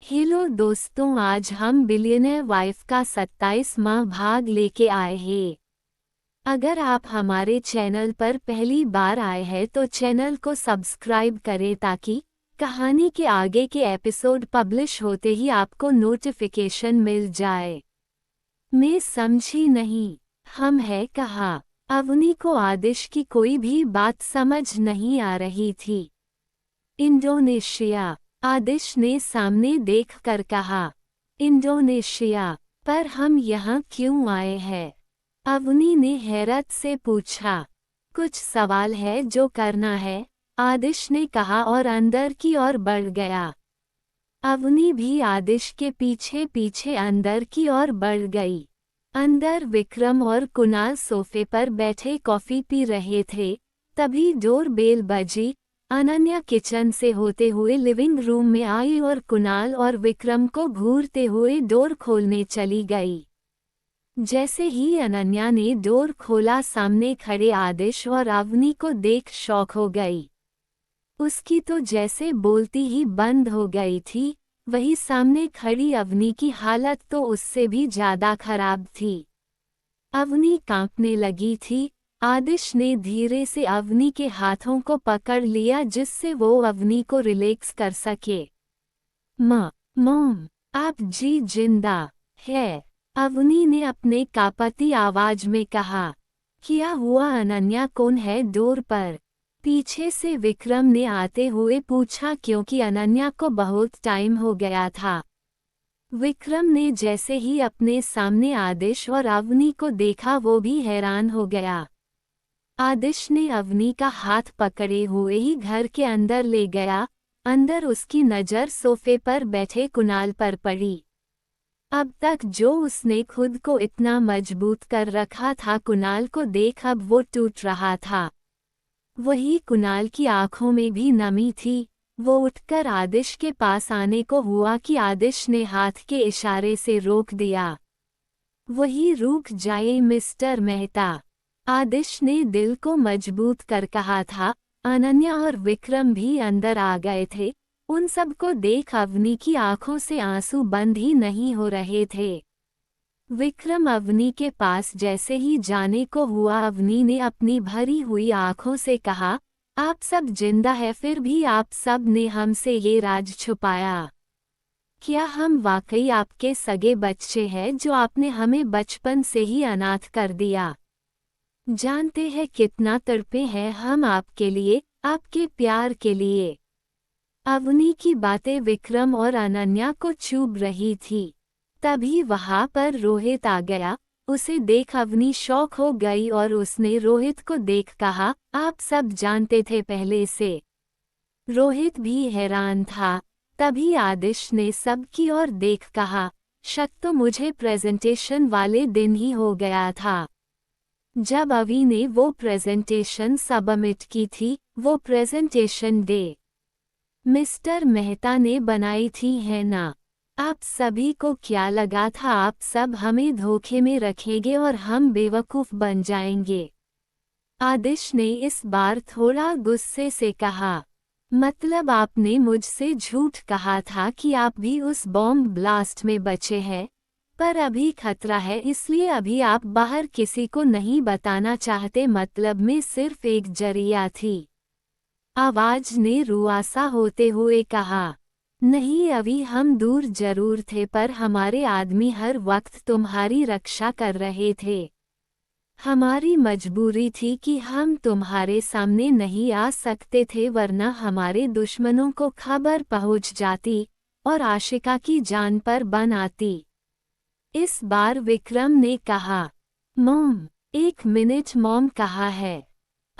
Hello दोस्तों, आज हम बिलियनर वाइफ का 27वां भाग लेके आए हैं। अगर आप हमारे चैनल पर पहली बार आए हैं तो चैनल को सब्सक्राइब करें ताकि कहानी के आगे के एपिसोड पब्लिश होते ही आपको नोटिफिकेशन मिल जाए। मैं समझी नहीं, हम है कहाँ। अवनी को आदिश की कोई भी बात समझ नहीं आ रही थी। इंडोनेशिया, आदिश ने सामने देखकर कहा। इंडोनेशिया, पर हम यहाँ क्यों आए हैं? अवनी ने हैरत से पूछा। कुछ सवाल है जो करना है, आदिश ने कहा और अंदर की ओर बढ़ गया। अवनी भी आदिश के पीछे पीछे अंदर की ओर बढ़ गई। अंदर विक्रम और कुणाल सोफे पर बैठे कॉफी पी रहे थे। तभी डोर बेल बजी। अनन्या किचन से होते हुए लिविंग रूम में आई और कुणाल और विक्रम को घूरते हुए डोर खोलने चली गई। जैसे ही अनन्या ने डोर खोला, सामने खड़े आदिश और अवनी को देख शॉक हो गई। उसकी तो जैसे बोलती ही बंद हो गई थी, वही सामने खड़ी अवनी की हालत तो उससे भी ज्यादा खराब थी। अवनी कांपने लगी थी। आदिश ने धीरे से अवनी के हाथों को पकड़ लिया जिससे वो अवनी को रिलैक्स कर सके। मॉम, आप जी जिंदा है? अवनी ने अपने कांपती आवाज में कहा। क्या हुआ अनन्या, कौन है डोर पर? पीछे से विक्रम ने आते हुए पूछा, क्योंकि अनन्या को बहुत टाइम हो गया था। विक्रम ने जैसे ही अपने सामने आदिश और अवनी को देखा वो भी हैरान हो गया। आदिश ने अवनी का हाथ पकड़े हुए ही घर के अंदर ले गया। अंदर उसकी नज़र सोफे पर बैठे कुणाल पर पड़ी। अब तक जो उसने खुद को इतना मजबूत कर रखा था, कुणाल को देख अब वो टूट रहा था। वही कुणाल की आंखों में भी नमी थी। वो उठकर आदिश के पास आने को हुआ कि आदिश ने हाथ के इशारे से रोक दिया। वही रुक जाए मिस्टर मेहता, आदिश ने दिल को मजबूत कर कहा था। अनन्या और विक्रम भी अंदर आ गए थे। उन सबको देख अवनी की आंखों से आंसू बंद ही नहीं हो रहे थे। विक्रम अवनी के पास जैसे ही जाने को हुआ, अवनी ने अपनी भरी हुई आंखों से कहा, आप सब जिंदा है, फिर भी आप सब ने हमसे ये राज छुपाया। क्या हम वाकई आपके सगे बच्चे हैं जो आपने हमें बचपन से ही अनाथ कर दिया? जानते हैं कितना तड़पे हैं हम आपके लिए, आपके प्यार के लिए। अवनी की बातें विक्रम और अनन्या को चुभ रही थी। तभी वहां पर रोहित आ गया। उसे देख अवनी शॉक हो गई और उसने रोहित को देख कहा, आप सब जानते थे पहले से? रोहित भी हैरान था। तभी आदिश ने सबकी ओर देख कहा, शक तो मुझे प्रेजेंटेशन वाले दिन ही हो गया था, जब अवी ने वो प्रेजेंटेशन सबमिट की थी। वो प्रेजेंटेशन डे मिस्टर मेहता ने बनाई थी, है ना? आप सभी को क्या लगा था आप सब हमें धोखे में रखेंगे और हम बेवकूफ़ बन जाएंगे? आदिश ने इस बार थोड़ा गुस्से से कहा। मतलब आपने मुझसे झूठ कहा था कि आप भी उस बॉम्ब ब्लास्ट में बचे हैं, पर अभी खतरा है इसलिए अभी आप बाहर किसी को नहीं बताना चाहते। मतलब में सिर्फ एक जरिया थी। आवाज ने रुआसा होते हुए कहा। नहीं अभी हम दूर जरूर थे, पर हमारे आदमी हर वक्त तुम्हारी रक्षा कर रहे थे। हमारी मजबूरी थी कि हम तुम्हारे सामने नहीं आ सकते थे, वरना हमारे दुश्मनों को खबर पहुंच जाती और आशिका की जान पर बन आती। इस बार विक्रम ने कहा। मॉम, एक मिनट मॉम कहाँ है?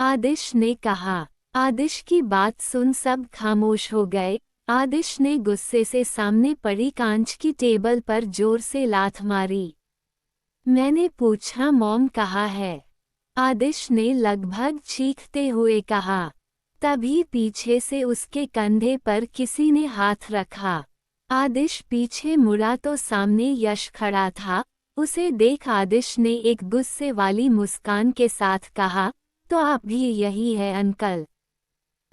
आदिश ने कहा। आदिश की बात सुन सब खामोश हो गए। आदिश ने गुस्से से सामने पड़ी कांच की टेबल पर जोर से लात मारी। मैंने पूछा मॉम कहाँ है? आदिश ने लगभग चीखते हुए कहा। तभी पीछे से उसके कंधे पर किसी ने हाथ रखा। आदिश पीछे मुड़ा तो सामने यश खड़ा था। उसे देख आदिश ने एक गुस्से वाली मुस्कान के साथ कहा, तो आप भी यही है अंकल?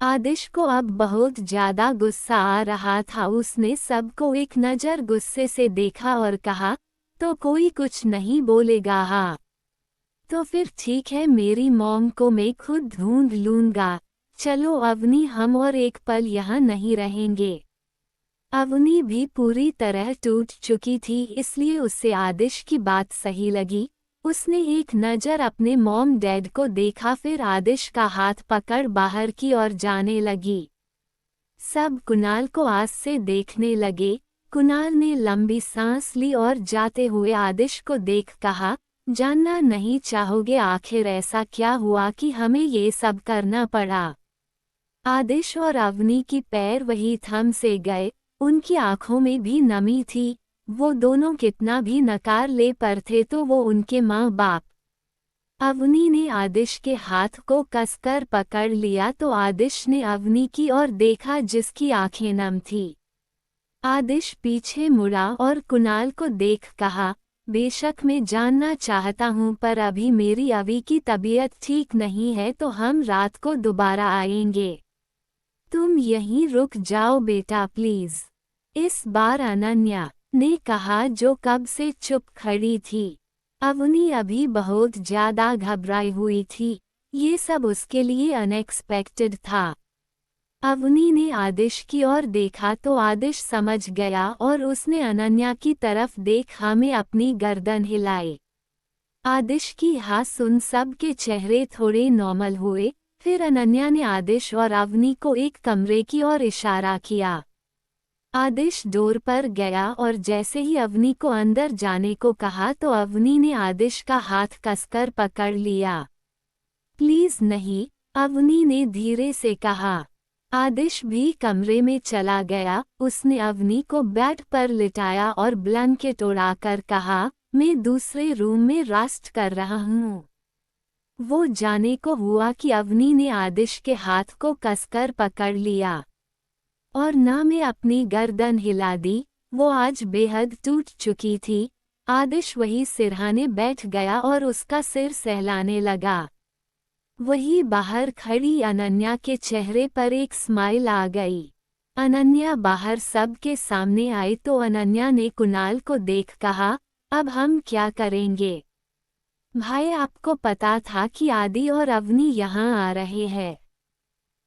आदिश को अब बहुत ज्यादा गुस्सा आ रहा था। उसने सबको एक नज़र गुस्से से देखा और कहा, तो कोई कुछ नहीं बोलेगा? हाँ, तो फिर ठीक है, मेरी मॉम को मैं खुद ढूंढ लूंगा। चलो अवनी, हम और एक पल यहाँ नहीं रहेंगे। अवनी भी पूरी तरह टूट चुकी थी, इसलिए उससे आदिश की बात सही लगी। उसने एक नज़र अपने मॉम डैड को देखा, फिर आदिश का हाथ पकड़ बाहर की ओर जाने लगी। सब कुणाल को आस से देखने लगे। कुणाल ने लंबी सांस ली और जाते हुए आदिश को देख कहा, जानना नहीं चाहोगे आखिर ऐसा क्या हुआ कि हमें ये सब करना पड़ा? आदिश और अवनी की पैर वही थम से गए। उनकी आंखों में भी नमी थी। वो दोनों कितना भी नकार ले पर थे तो वो उनके माँ बाप। अवनी ने आदिश के हाथ को कसकर पकड़ लिया तो आदिश ने अवनी की ओर देखा जिसकी आंखें नम थी। आदिश पीछे मुड़ा और कुणाल को देख कहा, बेशक मैं जानना चाहता हूँ पर अभी मेरी अवी की तबीयत ठीक नहीं है, तो हम रात को दोबारा आएंगे। तुम यहीं रुक जाओ बेटा प्लीज। इस बार अनन्या ने कहा, जो कब से चुप खड़ी थी। अवनी अभी बहुत ज्यादा घबराई हुई थी। ये सब उसके लिए अनएक्सपेक्टेड था। अवनी ने आदिश की ओर देखा तो आदिश समझ गया और उसने अनन्या की तरफ देखा में अपनी गर्दन हिलाई। आदिश की हाँ सुन सब के चेहरे थोड़े नॉर्मल हुए। फिर अनन्या ने आदिश और अवनी को एक कमरे की ओर इशारा किया। आदिश डोर पर गया और जैसे ही अवनी को अंदर जाने को कहा तो अवनी ने आदिश का हाथ कसकर पकड़ लिया। प्लीज नहीं, अवनी ने धीरे से कहा। आदिश भी कमरे में चला गया। उसने अवनी को बेड पर लिटाया और ब्लैंकेट उड़ाकर कहा, मैं दूसरे रूम में रेस्ट कर रहा हूँ। वो जाने को हुआ कि अवनी ने आदिश के हाथ को कसकर पकड़ लिया और ना में अपनी गर्दन हिला दी। वो आज बेहद टूट चुकी थी। आदिश वही सिरहाने बैठ गया और उसका सिर सहलाने लगा। वही बाहर खड़ी अनन्या के चेहरे पर एक स्माइल आ गई। अनन्या बाहर सबके सामने आई तो अनन्या ने कुणाल को देख कहा, अब हम क्या करेंगे? भाई, आपको पता था कि आदि और अवनी यहाँ आ रहे हैं?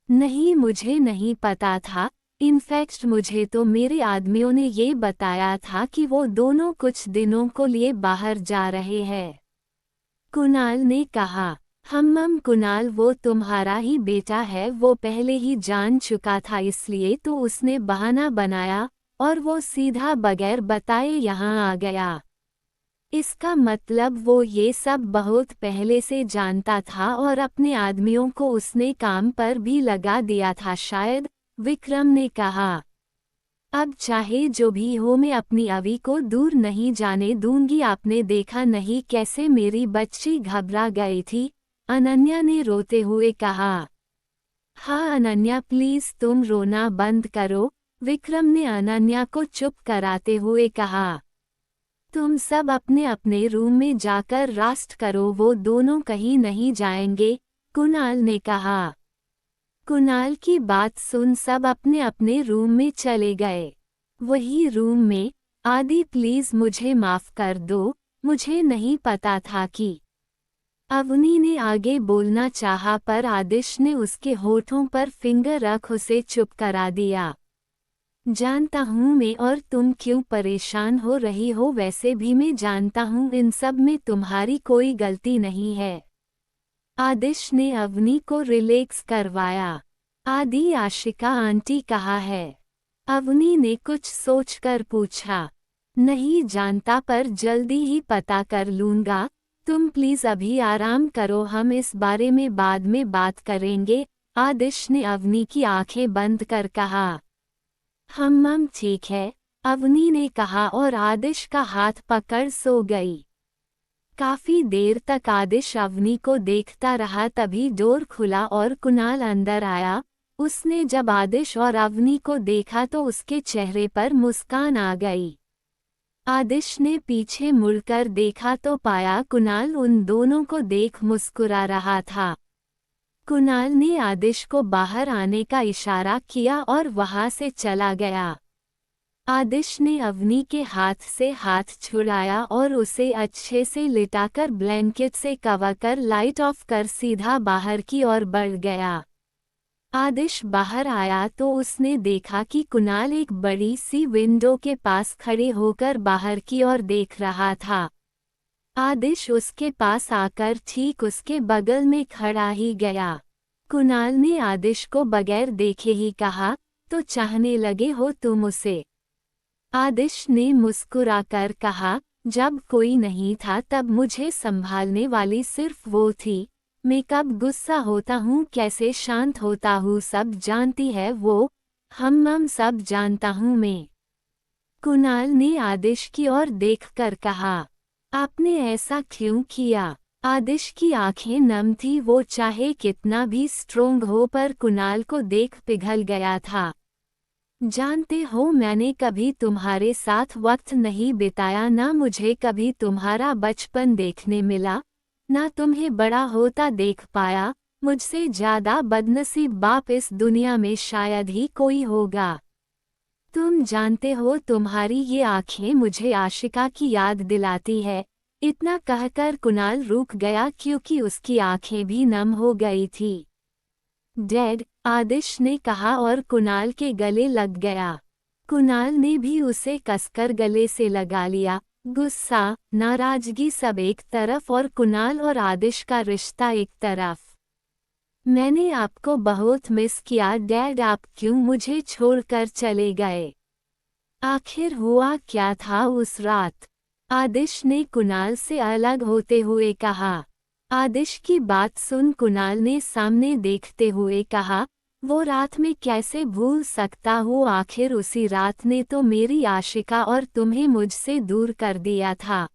नहीं, मुझे नहीं पता था। इनफैक्ट मुझे तो मेरे आदमियों ने ये बताया था कि वो दोनों कुछ दिनों को लिए बाहर जा रहे हैं। कुणाल ने कहा। कुणाल, वो तुम्हारा ही बेटा है, वो पहले ही जान चुका था इसलिए तो उसने बहाना बनाया और वो सीधा बगैर बताए यहाँ आ गया। इसका मतलब वो ये सब बहुत पहले से जानता था और अपने आदमियों को उसने काम पर भी लगा दिया था शायद, विक्रम ने कहा। अब चाहे जो भी हो, मैं अपनी अवी को दूर नहीं जाने दूंगी। आपने देखा नहीं कैसे मेरी बच्ची घबरा गई थी? अनन्या ने रोते हुए कहा। हाँ अनन्या, प्लीज तुम रोना बंद करो, विक्रम ने अनन्या को चुप कराते हुए कहा। तुम सब अपने अपने रूम में जाकर रेस्ट करो, वो दोनों कहीं नहीं जाएंगे, कुणाल ने कहा। कुणाल की बात सुन सब अपने अपने रूम में चले गए। वही रूम में, आदि प्लीज मुझे माफ कर दो, मुझे नहीं पता था कि। अवनी ने आगे बोलना चाहा पर आदिश ने उसके होठों पर फिंगर रख उसे चुप करा दिया। जानता हूँ मैं और तुम क्यों परेशान हो रही हो, वैसे भी मैं जानता हूँ इन सब में तुम्हारी कोई गलती नहीं है। आदिश ने अवनी को रिलैक्स करवाया। आदि, आशिका आंटी कहाँ है? अवनी ने कुछ सोचकर पूछा। नहीं जानता पर जल्दी ही पता कर लूँगा, तुम प्लीज अभी आराम करो, हम इस बारे में बाद में बात करेंगे, आदिश ने अवनी की आंखें बंद कर कहा। हम ठीक है, अवनी ने कहा और आदिश का हाथ पकड़ सो गई। काफी देर तक आदिश अवनी को देखता रहा, तभी डोर खुला और कुणाल अंदर आया। उसने जब आदिश और अवनी को देखा तो उसके चेहरे पर मुस्कान आ गई। आदिश ने पीछे मुड़कर देखा तो पाया कुणाल उन दोनों को देख मुस्कुरा रहा था। कुणाल ने आदिश को बाहर आने का इशारा किया और वहां से चला गया। आदिश ने अवनी के हाथ से हाथ छुड़ाया और उसे अच्छे से लिटाकर ब्लैंकेट से कवर कर लाइट ऑफ कर सीधा बाहर की ओर बढ़ गया। आदिश बाहर आया तो उसने देखा कि कुणाल एक बड़ी सी विंडो के पास खड़े होकर बाहर की ओर देख रहा था। आदिश उसके पास आकर ठीक उसके बगल में खड़ा ही गया। कुणाल ने आदिश को बगैर देखे ही कहा, तो चाहने लगे हो तुम उसे? आदिश ने मुस्कुराकर कहा, जब कोई नहीं था तब मुझे संभालने वाली सिर्फ वो थी। मैं कब गुस्सा होता हूँ, कैसे शांत होता हूँ, सब जानती है वो। हम सब जानता हूँ मैं। कुणाल ने आदिश की ओर देखकर कहा, आपने ऐसा क्यों किया? आदिश की आंखें नम थी, वो चाहे कितना भी स्ट्रोंग हो पर कुणाल को देख पिघल गया था। जानते हो, मैंने कभी तुम्हारे साथ वक्त नहीं बिताया, ना मुझे कभी तुम्हारा बचपन देखने मिला, ना तुम्हें बड़ा होता देख पाया। मुझसे ज्यादा बदनसीब बाप इस दुनिया में शायद ही कोई होगा। तुम जानते हो, तुम्हारी ये आंखें मुझे आशिका की याद दिलाती है। इतना कहकर कुणाल रुक गया क्योंकि उसकी आंखें भी नम हो गई थी। डैड, आदिश ने कहा और कुणाल के गले लग गया। कुणाल ने भी उसे कसकर गले से लगा लिया। गुस्सा, नाराजगी सब एक तरफ और कुणाल और आदिश का रिश्ता एक तरफ। मैंने आपको बहुत मिस किया डैड, आप क्यों मुझे छोड़कर चले गए? आखिर हुआ क्या था उस रात? आदिश ने कुणाल से अलग होते हुए कहा। आदिश की बात सुन कुणाल ने सामने देखते हुए कहा, वो रात में कैसे भूल सकता हूँ, आखिर उसी रात ने तो मेरी आशिका और तुम्हें मुझसे दूर कर दिया था।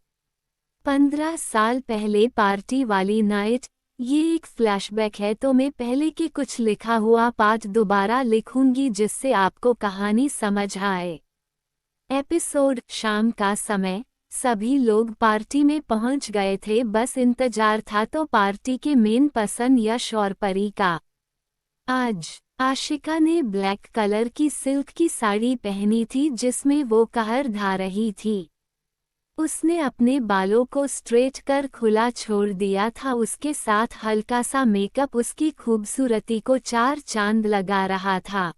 15 साल पहले पार्टी वाली नाइट, ये एक फ्लैशबैक है तो मैं पहले के कुछ लिखा हुआ पार्ट दोबारा लिखूंगी जिससे आपको कहानी समझ आए। एपिसोड, शाम का समय, सभी लोग पार्टी में पहुंच गए थे, बस इंतजार था तो पार्टी के मेन पर्सन यश और परी का। आज आशिका ने ब्लैक कलर की सिल्क की साड़ी पहनी थी जिसमें वो कहर ढा रही थी। उसने अपने बालों को स्ट्रेट कर खुला छोड़ दिया था, उसके साथ हल्का सा मेकअप उसकी खूबसूरती को चार चांद लगा रहा था।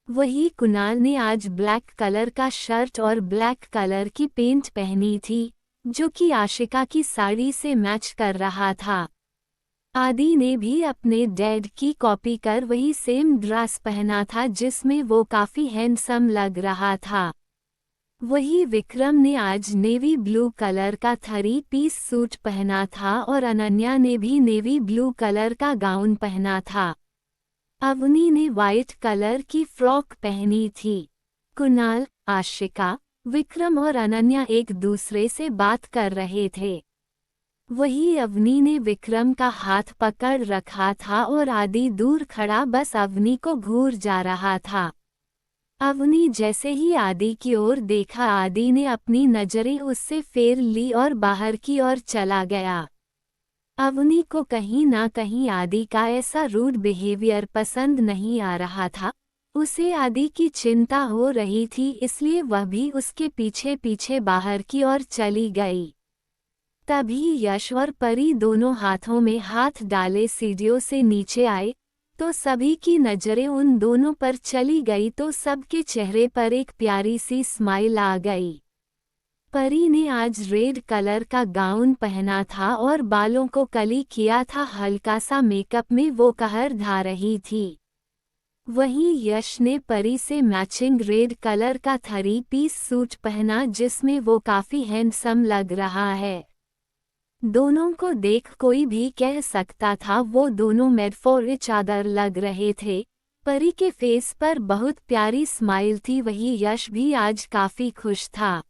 वही कुणाल ने आज ब्लैक कलर का शर्ट और ब्लैक कलर की पेंट पहनी थी, जो कि आशिका की साड़ी से मैच कर रहा था। आदि ने भी अपने डैड की कॉपी कर वही सेम ड्रेस पहना था जिसमें वो काफी हैंडसम लग रहा था। वही विक्रम ने आज नेवी ब्लू कलर का 3 पीस सूट पहना था और अनन्या ने भी नेवी ब्लू कलर का गाउन पहना था। अवनी ने वाइट कलर की फ्रॉक पहनी थी। कुणाल, आशिका, विक्रम और अनन्या एक दूसरे से बात कर रहे थे। वही अवनी ने विक्रम का हाथ पकड़ रखा था और आदि दूर खड़ा बस अवनी को घूर जा रहा था। अवनी जैसे ही आदि की ओर देखा, आदि ने अपनी नजरें उससे फेर ली और बाहर की ओर चला गया। अवनी को कहीं ना कहीं आदि का ऐसा रूड बिहेवियर पसंद नहीं आ रहा था। उसे आदि की चिंता हो रही थी, इसलिए वह भी उसके पीछे पीछे बाहर की ओर चली गई। तभी यश और परी दोनों हाथों में हाथ डाले सीढ़ियों से नीचे आए, तो सभी की नजरें उन दोनों पर चली गई तो सबके चेहरे पर एक प्यारी सी स्माइल आ गई। परी ने आज रेड कलर का गाउन पहना था और बालों को कली किया था, हल्का सा मेकअप में वो कहर ढा रही थी। वहीं यश ने परी से मैचिंग रेड कलर का 3 पीस सूट पहना जिसमें वो काफी हैंडसम लग रहा है। दोनों को देख कोई भी कह सकता था वो दोनों मेड फॉर ईच अदर लग रहे थे। परी के फेस पर बहुत प्यारी स्माइल थी, वही यश भी आज काफी खुश था।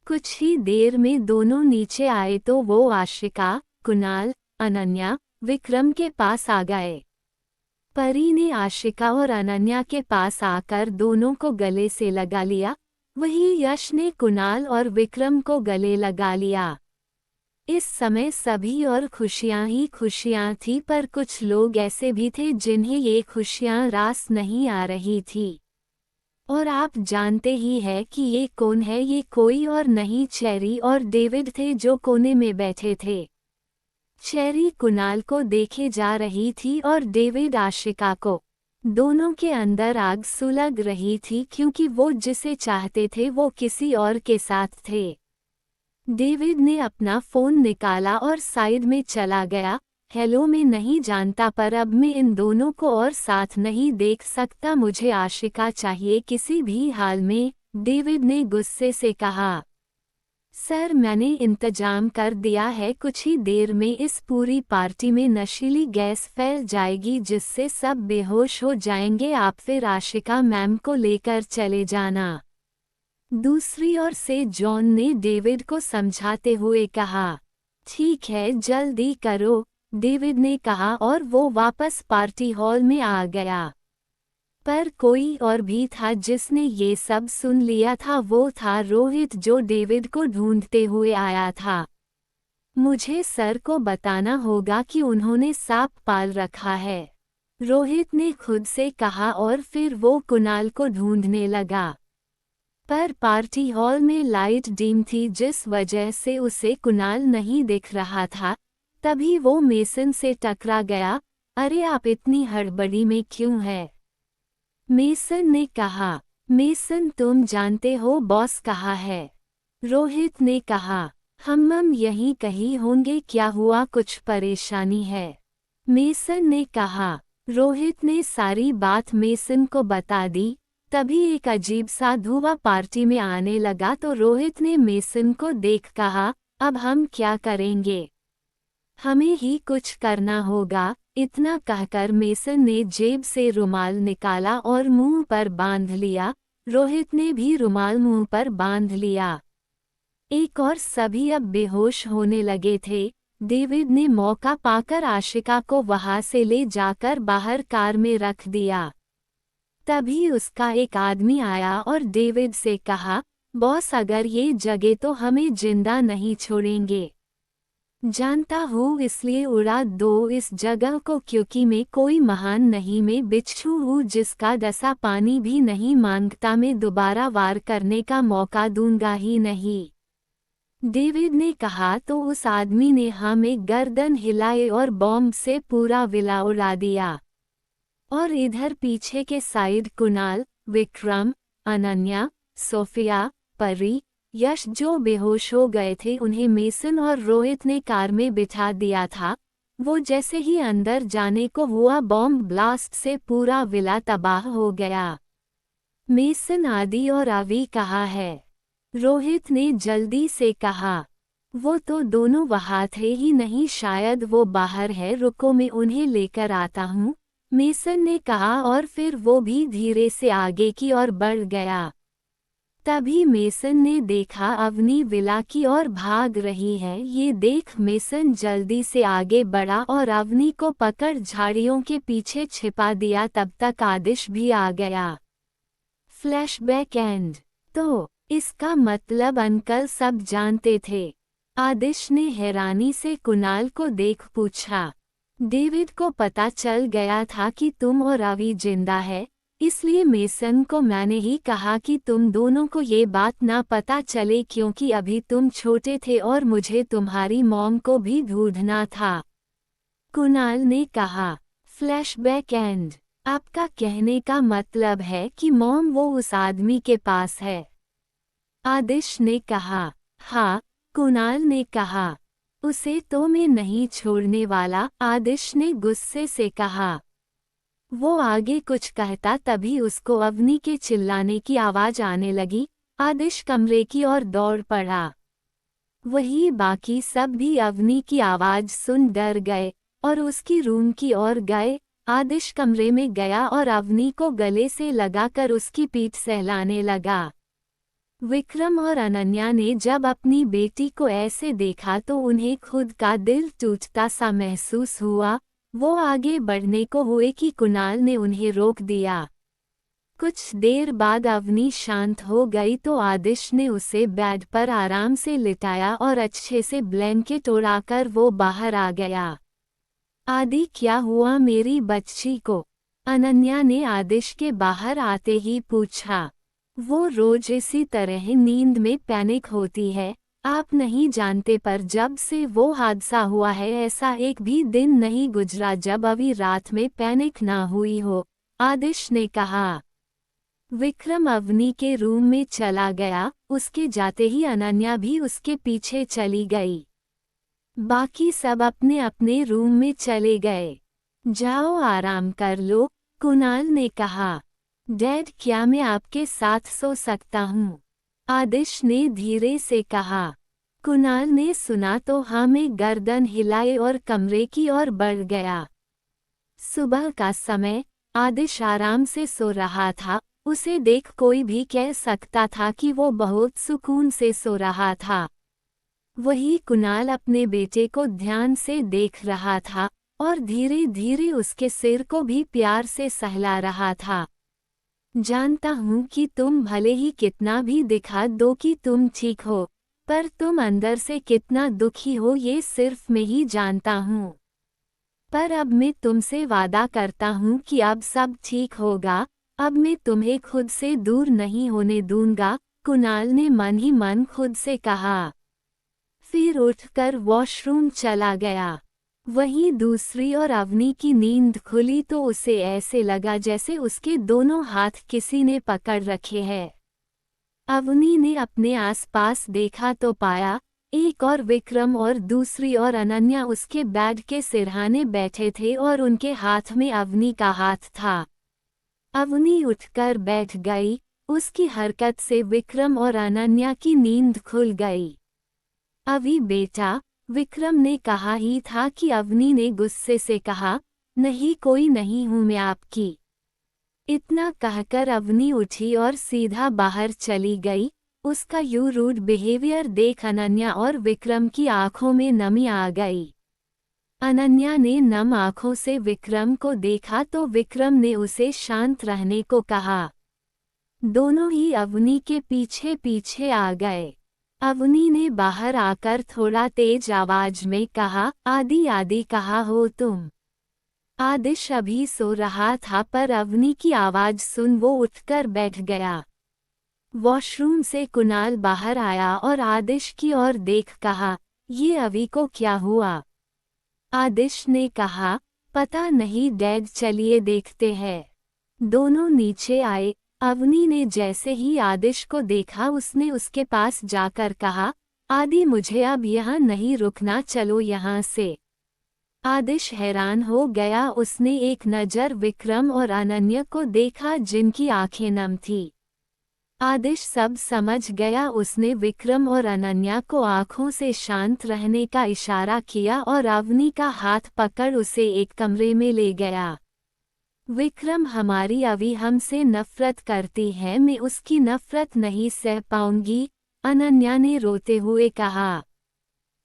कुछ ही देर में दोनों नीचे आए तो वो आशिका, कुणाल, अनन्या, विक्रम के पास आ गए। परी ने आशिका और अनन्या के पास आकर दोनों को गले से लगा लिया, वही यश ने कुणाल और विक्रम को गले लगा लिया। इस समय सभी और खुशियां ही खुशियां थी, पर कुछ लोग ऐसे भी थे जिन्हें ये खुशियां रास नहीं आ रही थी। और आप जानते ही हैं कि ये कौन है, ये कोई और नहीं चेरी और डेविड थे जो कोने में बैठे थे। चेरी कुणाल को देखे जा रही थी और डेविड आशिका को। दोनों के अंदर आग सुलग रही थी क्योंकि वो जिसे चाहते थे वो किसी और के साथ थे। डेविड ने अपना फ़ोन निकाला और साइड में चला गया। हेलो, मैं नहीं जानता पर अब मैं इन दोनों को और साथ नहीं देख सकता, मुझे आशिका चाहिए किसी भी हाल में, डेविड ने गुस्से से कहा। सर, मैंने इंतजाम कर दिया है, कुछ ही देर में इस पूरी पार्टी में नशीली गैस फैल जाएगी जिससे सब बेहोश हो जाएंगे, आप फिर आशिका मैम को लेकर चले जाना। दूसरी ओर से जॉन ने डेविड को समझाते हुए कहा। ठीक है, जल्दी करो, डेविड ने कहा और वो वापस पार्टी हॉल में आ गया। पर कोई और भी था जिसने ये सब सुन लिया था, वो था रोहित जो डेविड को ढूंढते हुए आया था। मुझे सर को बताना होगा कि उन्होंने सांप पाल रखा है, रोहित ने खुद से कहा और फिर वो कुणाल को ढूंढने लगा। पर पार्टी हॉल में लाइट डिम थी जिस वजह से उसे कुणाल नहीं दिख रहा था। तभी वो मेसन से टकरा गया। अरे, आप इतनी हड़बड़ी में क्यों हैं? मेसन ने कहा। मेसन, तुम जानते हो बॉस कहाँ है? रोहित ने कहा। हम यहीं कहीं होंगे, क्या हुआ, कुछ परेशानी है? मेसन ने कहा। रोहित ने सारी बात मेसन को बता दी। तभी एक अजीब सा धुआं पार्टी में आने लगा तो रोहित ने मेसन को देख कहा, अब हम क्या करेंगे? हमें ही कुछ करना होगा। इतना कहकर मेसन ने जेब से रुमाल निकाला और मुंह पर बांध लिया। रोहित ने भी रुमाल मुंह पर बांध लिया। एक और सभी अब बेहोश होने लगे थे। डेविड ने मौका पाकर आशिका को वहां से ले जाकर बाहर कार में रख दिया। तभी उसका एक आदमी आया और डेविड से कहा, बॉस, अगर ये जगे तो हमें जिंदा नहीं छोड़ेंगे। जानता हूँ, इसलिए उड़ा दो इस जगह को, क्योंकि मैं कोई महान नहीं, मैं बिच्छू हूँ जिसका डसा पानी भी नहीं मांगता, मैं दोबारा वार करने का मौका दूंगा ही नहीं। डेविड ने कहा तो उस आदमी ने हमें गर्दन हिलाए और बॉम्ब से पूरा विला उड़ा दिया। और इधर पीछे के साइड कुणाल, विक्रम, अनन्या, सोफिया, परी, यश जो बेहोश हो गए थे, उन्हें मेसन और रोहित ने कार में बिठा दिया था। वो जैसे ही अंदर जाने को हुआ, बॉम्ब ब्लास्ट से पूरा विला तबाह हो गया। मेसन, आदि और अवी कहाँ है? रोहित ने जल्दी से कहा। वो तो दोनों वहाँ थे ही नहीं, शायद वो बाहर है, रुको मैं उन्हें लेकर आता हूँ, मेसन ने कहा और फिर वो भी धीरे से आगे की ओर बढ़ गया। तभी मेसन ने देखा अवनी विला की ओर भाग रही है। ये देख मेसन जल्दी से आगे बढ़ा और अवनी को पकड़ झाड़ियों के पीछे छिपा दिया। तब तक आदिश भी आ गया। Flashback and. तो इसका मतलब अंकल सब जानते थे? आदिश ने हैरानी से कुणाल को देख पूछा। डेविड को पता चल गया था कि तुम और अवी जिंदा है, इसलिए मेसन को मैंने ही कहा कि तुम दोनों को ये बात ना पता चले, क्योंकि अभी तुम छोटे थे और मुझे तुम्हारी मॉम को भी ढूंढना था, कुणाल ने कहा। Flashback and. आपका कहने का मतलब है कि मॉम वो उस आदमी के पास है? आदिश ने कहा। हाँ, कुणाल ने कहा। उसे तो मैं नहीं छोड़ने वाला, आदिश ने गुस्से से कहा। वो आगे कुछ कहता तभी उसको अवनी के चिल्लाने की आवाज आने लगी। आदिश कमरे की ओर दौड़ पड़ा। वही बाकी सब भी अवनी की आवाज सुन डर गए और उसकी रूम की ओर गए। आदिश कमरे में गया और अवनी को गले से लगाकर उसकी पीठ सहलाने लगा। विक्रम और अनन्या ने जब अपनी बेटी को ऐसे देखा तो उन्हें खुद का दिल टूटता सा महसूस हुआ। वो आगे बढ़ने को हुए कि कुणाल ने उन्हें रोक दिया। कुछ देर बाद अवनी शांत हो गई तो आदिश ने उसे बेड पर आराम से लिटाया और अच्छे से ब्लैंकेट उड़ाकर वो बाहर आ गया। आदि, क्या हुआ मेरी बच्ची को? अनन्या ने आदिश के बाहर आते ही पूछा। वो रोज इसी तरह नींद में पैनिक होती है, आप नहीं जानते, पर जब से वो हादसा हुआ है ऐसा एक भी दिन नहीं गुजरा जब अभी रात में पैनिक ना हुई हो, आदिश ने कहा। विक्रम अवनी के रूम में चला गया, उसके जाते ही अनन्या भी उसके पीछे चली गई। बाकी सब अपने अपने रूम में चले गए। जाओ आराम कर लो, कुणाल ने कहा। डैड, क्या मैं आपके साथ सो सकता हूँ? आदिश ने धीरे से कहा। कुणाल ने सुना तो हाँ में गर्दन हिलाए और कमरे की ओर बढ़ गया। सुबह का समय, आदिश आराम से सो रहा था। उसे देख कोई भी कह सकता था कि वो बहुत सुकून से सो रहा था। वही कुणाल अपने बेटे को ध्यान से देख रहा था और धीरे धीरे उसके सिर को भी प्यार से सहला रहा था। जानता हूँ कि तुम भले ही कितना भी दिखा दो कि तुम ठीक हो, पर तुम अंदर से कितना दुखी हो ये सिर्फ मैं ही जानता हूँ। पर अब मैं तुमसे वादा करता हूँ कि अब सब ठीक होगा, अब मैं तुम्हें खुद से दूर नहीं होने दूंगा, कुणाल ने मन ही मन खुद से कहा। फिर उठकर वॉशरूम चला गया। वहीं दूसरी ओर अवनी की नींद खुली तो उसे ऐसे लगा जैसे उसके दोनों हाथ किसी ने पकड़ रखे हैं। अवनी ने अपने आसपास देखा तो पाया एक और विक्रम और दूसरी ओर अनन्या उसके बेड के सिरहाने बैठे थे और उनके हाथ में अवनी का हाथ था। अवनी उठकर बैठ गई, उसकी हरकत से विक्रम और अनन्या की नींद खुल गई। अभी बेटा, विक्रम ने कहा ही था कि अवनी ने गुस्से से कहा। नहीं, कोई नहीं हूं मैं आपकी। इतना कहकर अवनी उठी और सीधा बाहर चली गई। उसका यूं रूड बिहेवियर देख अनन्या और विक्रम की आंखों में नमी आ गई। अनन्या ने नम आंखों से विक्रम को देखा तो विक्रम ने उसे शांत रहने को कहा। दोनों ही अवनी के पीछे पीछे आ गए। अवनी ने बाहर आकर थोड़ा तेज आवाज में कहा, आदि आदि कहाँ हो तुम? आदिश अभी सो रहा था पर अवनी की आवाज सुन वो उठकर बैठ गया। वॉशरूम से कुणाल बाहर आया और आदिश की ओर देख कहा, ये अभी को क्या हुआ? आदिश ने कहा, पता नहीं डैड, चलिए देखते हैं। दोनों नीचे आए। अवनी ने जैसे ही आदिश को देखा उसने उसके पास जाकर कहा, आदि मुझे अब यहाँ नहीं रुकना, चलो यहाँ से। आदिश हैरान हो गया, उसने एक नज़र विक्रम और अनन्या को देखा जिनकी आंखें नम थी। आदिश सब समझ गया, उसने विक्रम और अनन्या को आंखों से शांत रहने का इशारा किया और अवनी का हाथ पकड़ उसे एक कमरे में ले गया। विक्रम, हमारी अवी हमसे नफरत करती है, मैं उसकी नफरत नहीं सह पाऊंगी, अनन्या ने रोते हुए कहा।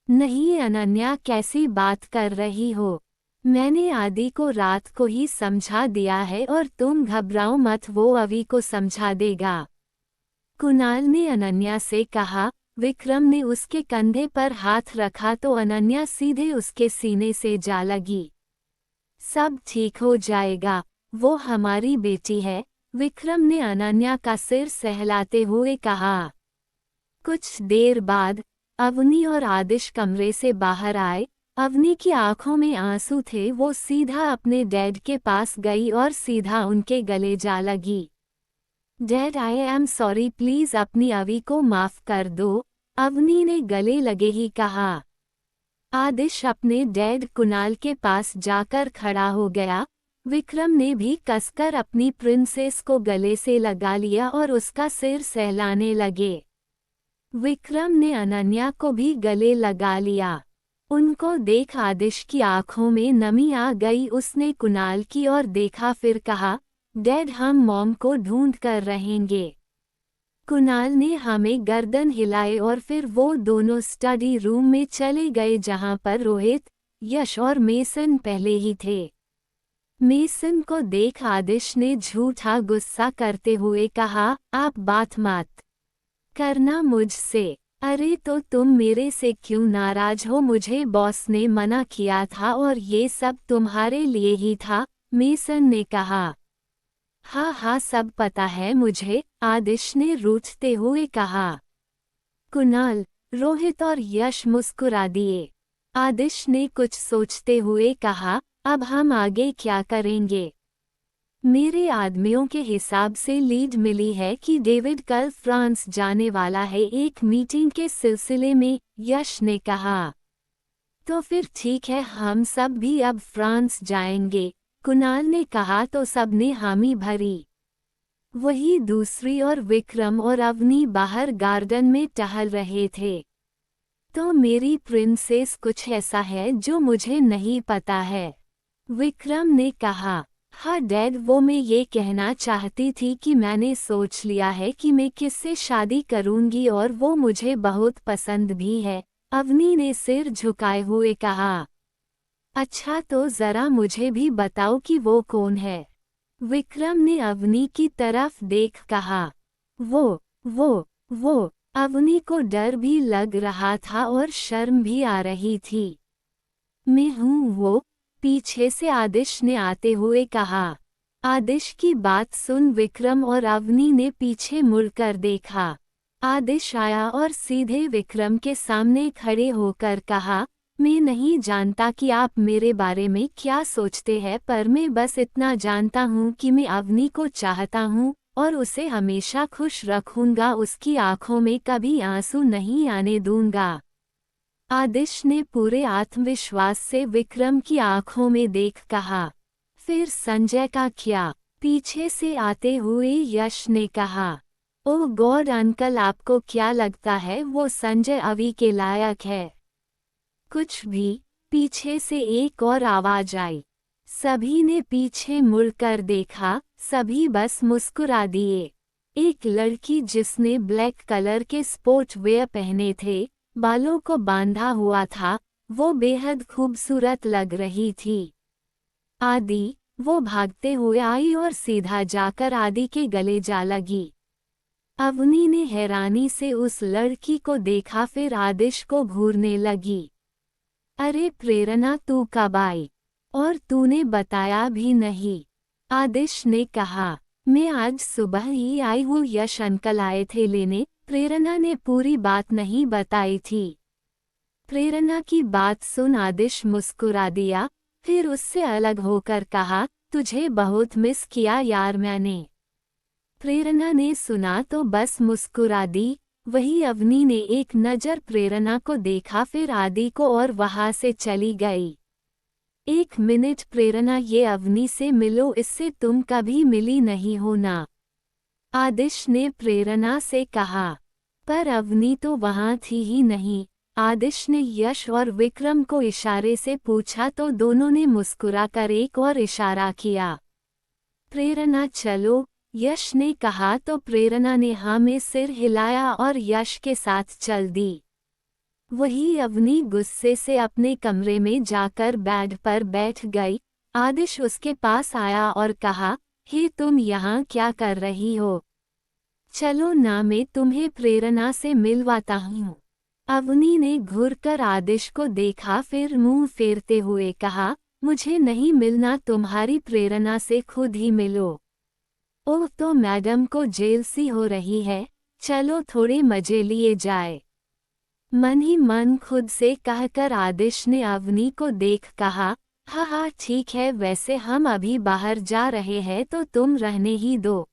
नहीं अनन्या, कैसी बात कर रही हो? मैंने आदि को रात को ही समझा दिया है और तुम घबराओ मत, वो अवी को समझा देगा, कुणाल ने अनन्या से कहा। विक्रम ने उसके कंधे पर हाथ रखा तो अनन्या सीधे उसके सीने से जा लगी। सब ठीक हो जाएगा, वो हमारी बेटी है, विक्रम ने अनन्या का सिर सहलाते हुए कहा। कुछ देर बाद अवनी और आदिश कमरे से बाहर आए। अवनी की आंखों में आंसू थे, वो सीधा अपने डैड के पास गई और सीधा उनके गले जा लगी। Dad, I am sorry, please अपनी अवी को माफ कर दो, अवनी ने गले लगे ही कहा। आदिश अपने डैड कुणाल के पास जाकर खड़ा हो गया। विक्रम ने भी कसकर अपनी प्रिंसेस को गले से लगा लिया और उसका सिर सहलाने लगे। विक्रम ने अनन्या को भी गले लगा लिया। उनको देख आदिश की आंखों में नमी आ गई। उसने कुणाल की ओर देखा, फिर कहा, डैड, हम मॉम को ढूंढ कर रहेंगे। कुणाल ने हमें गर्दन हिलाए और फिर वो दोनों स्टडी रूम में चले गए जहां पर रोहित, यश और मेसन पहले ही थे। मेसन को देख आदिश ने झूठा गुस्सा करते हुए कहा, आप बात मत करना मुझसे। अरे तो तुम मेरे से क्यों नाराज हो? मुझे बॉस ने मना किया था और ये सब तुम्हारे लिए ही था, मेसन ने कहा। हाँ हाँ सब पता है मुझे, आदिश ने रूठते हुए कहा। कुणाल, रोहित और यश मुस्कुरा दिए। आदिश ने कुछ सोचते हुए कहा, अब हम आगे क्या करेंगे? मेरे आदमियों के हिसाब से लीड मिली है कि डेविड कल फ्रांस जाने वाला है एक मीटिंग के सिलसिले में, यश ने कहा। तो फिर ठीक है, हम सब भी अब फ्रांस जाएंगे, कुणाल ने कहा तो सबने हामी भरी। वही दूसरी ओर विक्रम और अवनी बाहर गार्डन में टहल रहे थे। तो मेरी प्रिंसेस कुछ ऐसा है जो मुझे नहीं पता है, विक्रम ने कहा। हाँ डैड, वो मैं ये कहना चाहती थी कि मैंने सोच लिया है कि मैं किससे शादी करूंगी और वो मुझे बहुत पसंद भी है, अवनी ने सिर झुकाए हुए कहा। अच्छा तो जरा मुझे भी बताओ कि वो कौन है, विक्रम ने अवनी की तरफ देख कहा। वो अवनी को डर भी लग रहा था और शर्म भी आ रही थी। मैं हूँ वो, पीछे से आदिश ने आते हुए कहा। आदिश की बात सुन विक्रम और अवनी ने पीछे मुड़कर देखा। आदिश आया और सीधे विक्रम के सामने खड़े होकर कहा, मैं नहीं जानता कि आप मेरे बारे में क्या सोचते हैं, पर मैं बस इतना जानता हूँ कि मैं अवनी को चाहता हूँ और उसे हमेशा खुश रखूंगा, उसकी आंखों में कभी आंसू नहीं आने दूंगा। आदिश ने पूरे आत्मविश्वास से विक्रम की आंखों में देख कहा। फिर संजय का क्या? पीछे से आते हुए यश ने कहा। ओह गॉड अंकल, आपको क्या लगता है वो संजय अभी के लायक है? कुछ भी, पीछे से एक और आवाज आई। सभी ने पीछे मुड़कर देखा, सभी बस मुस्कुरा दिए। एक लड़की जिसने ब्लैक कलर के स्पोर्ट वेयर पहने थे, बालों को बांधा हुआ था, वो बेहद खूबसूरत लग रही थी। आदि, वो भागते हुए आई और सीधा जाकर आदि के गले जा लगी। अवनी ने हैरानी से उस लड़की को देखा, फिर आदिश को घूरने लगी। अरे प्रेरणा, तू कब आई? और तूने बताया भी नहीं, आदिश ने कहा। मैं आज सुबह ही आई हूँ, यश अंकल आए थे लेने, प्रेरणा ने पूरी बात नहीं बताई थी। प्रेरणा की बात सुन आदिश मुस्कुरा दिया, फिर उससे अलग होकर कहा, तुझे बहुत मिस किया यार मैंने। प्रेरणा ने सुना तो बस मुस्कुरा दी। वही अवनी ने एक नज़र प्रेरणा को देखा, फिर आदि को और वहां से चली गई। एक मिनट प्रेरणा, ये अवनी से मिलो, इससे तुम कभी मिली नहीं हो ना, आदिश ने प्रेरणा से कहा। पर अवनी तो वहां थी ही नहीं। आदिश ने यश और विक्रम को इशारे से पूछा तो दोनों ने मुस्कुराकर एक और इशारा किया। प्रेरणा चलो, यश ने कहा तो प्रेरणा ने हाँ में सिर हिलाया और यश के साथ चल दी। वही अवनी गुस्से से अपने कमरे में जाकर बेड पर बैठ गई। आदिश उसके पास आया और कहा, हे तुम यहाँ क्या कर रही हो? चलो ना, मैं तुम्हें प्रेरणा से मिलवाता हूँ। अवनी ने घूरकर आदिश को देखा, फिर मुंह फेरते हुए कहा, मुझे नहीं मिलना, तुम्हारी प्रेरणा से खुद ही मिलो। ओह तो मैडम को जेल सी हो रही है, चलो थोड़े मजे लिए जाए, मन ही मन खुद से कहकर आदिश ने अवनी को देख कहा। हाँ हाँ ठीक है, वैसे हम अभी बाहर जा रहे हैं तो तुम रहने ही दो।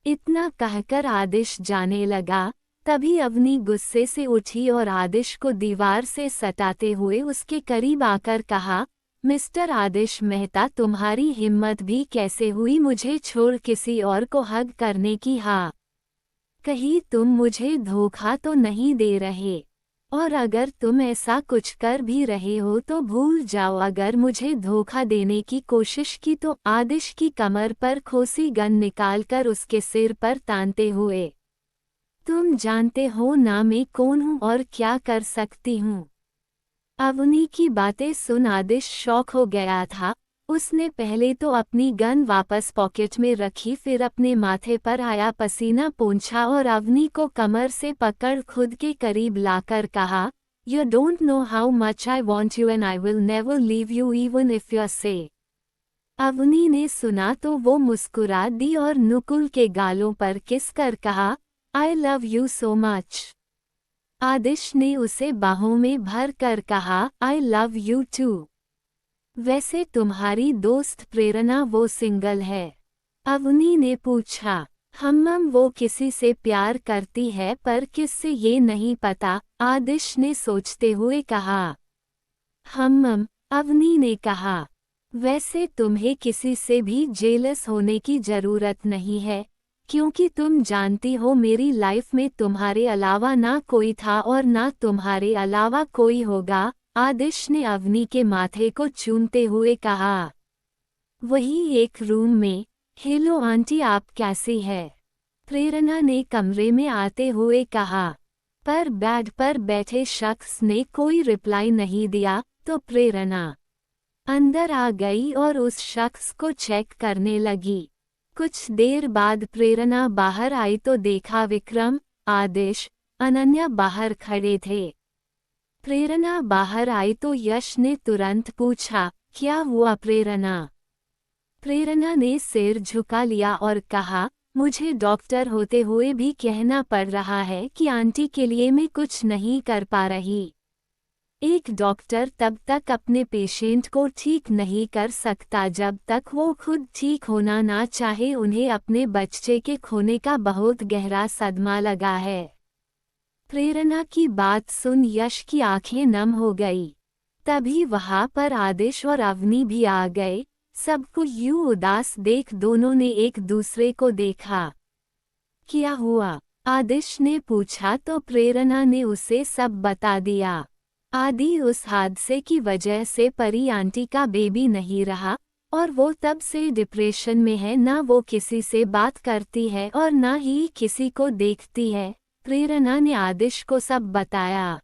इतना कहकर आदिश जाने लगा। तभी अवनी गुस्से से उठी और आदिश को दीवार से सटाते हुए उसके करीब आकर कहा, मिस्टर आदिश मेहता, तुम्हारी हिम्मत भी कैसे हुई मुझे छोड़ किसी और को हग करने की? हाँ, कहीं तुम मुझे धोखा तो नहीं दे रहे? और अगर तुम ऐसा कुछ कर भी रहे हो तो भूल जाओ, अगर मुझे धोखा देने की कोशिश की तो आदिश की कमर पर खोसी गन निकालकर उसके सिर पर तानते हुए, तुम जानते हो ना मैं कौन हूँ और क्या कर सकती हूँ? अवनी की बातें सुन आदिश शॉक हो गया था। उसने पहले तो अपनी गन वापस पॉकेट में रखी, फिर अपने माथे पर आया पसीना पोंछा और अवनी को कमर से पकड़ खुद के करीब लाकर कहा, "You don't know how much I want you and I will never leave you even if you say." Avani ने सुना तो वो मुस्कुरा दी और नुकुल के गालों पर किस कर कहा, "I love you so much." आदिश ने उसे बाहों में भर कर कहा, "I love you too." वैसे तुम्हारी दोस्त प्रेरणा वो सिंगल है? अवनी ने पूछा। हम्मम वो किसी से प्यार करती है पर किससे ये नहीं पता, आदिश ने सोचते हुए कहा। हम्मम, अवनी ने कहा। वैसे तुम्हें किसी से भी जेलस होने की जरूरत नहीं है, क्योंकि तुम जानती हो मेरी लाइफ में तुम्हारे अलावा ना कोई था और ना तुम्हारे अलावा कोई होगा, आदिश ने अवनी के माथे को चूमते हुए कहा। वही एक रूम में, हेलो आंटी आप कैसी है? प्रेरणा ने कमरे में आते हुए कहा। पर बेड पर बैठे शख्स ने कोई रिप्लाई नहीं दिया, तो प्रेरणा अंदर आ गई और उस शख्स को चेक करने लगी। कुछ देर बाद प्रेरणा बाहर आई तो देखा विक्रम, आदिश, अनन्या बाहर खड़े थे। प्रेरणा बाहर आई तो यश ने तुरंत पूछा, क्या हुआ प्रेरणा? प्रेरणा ने सिर झुका लिया और कहा, मुझे डॉक्टर होते हुए भी कहना पड़ रहा है कि आंटी के लिए मैं कुछ नहीं कर पा रही। एक डॉक्टर तब तक अपने पेशेंट को ठीक नहीं कर सकता जब तक वो खुद ठीक होना ना चाहे। उन्हें अपने बच्चे के खोने का बहुत गहरा सदमा लगा है। प्रेरणा की बात सुन यश की आंखें नम हो गई। तभी वहां पर आदिश और अवनी भी आ गए। सबको यूं उदास देख दोनों ने एक दूसरे को देखा। क्या हुआ? आदिश ने पूछा तो प्रेरणा ने उसे सब बता दिया। आदि उस हादसे की वजह से परी आंटी का बेबी नहीं रहा और वो तब से डिप्रेशन में है। ना वो किसी से बात करती है और ना ही किसी को देखती है। प्रेरणा ने आदिश को सब बताया।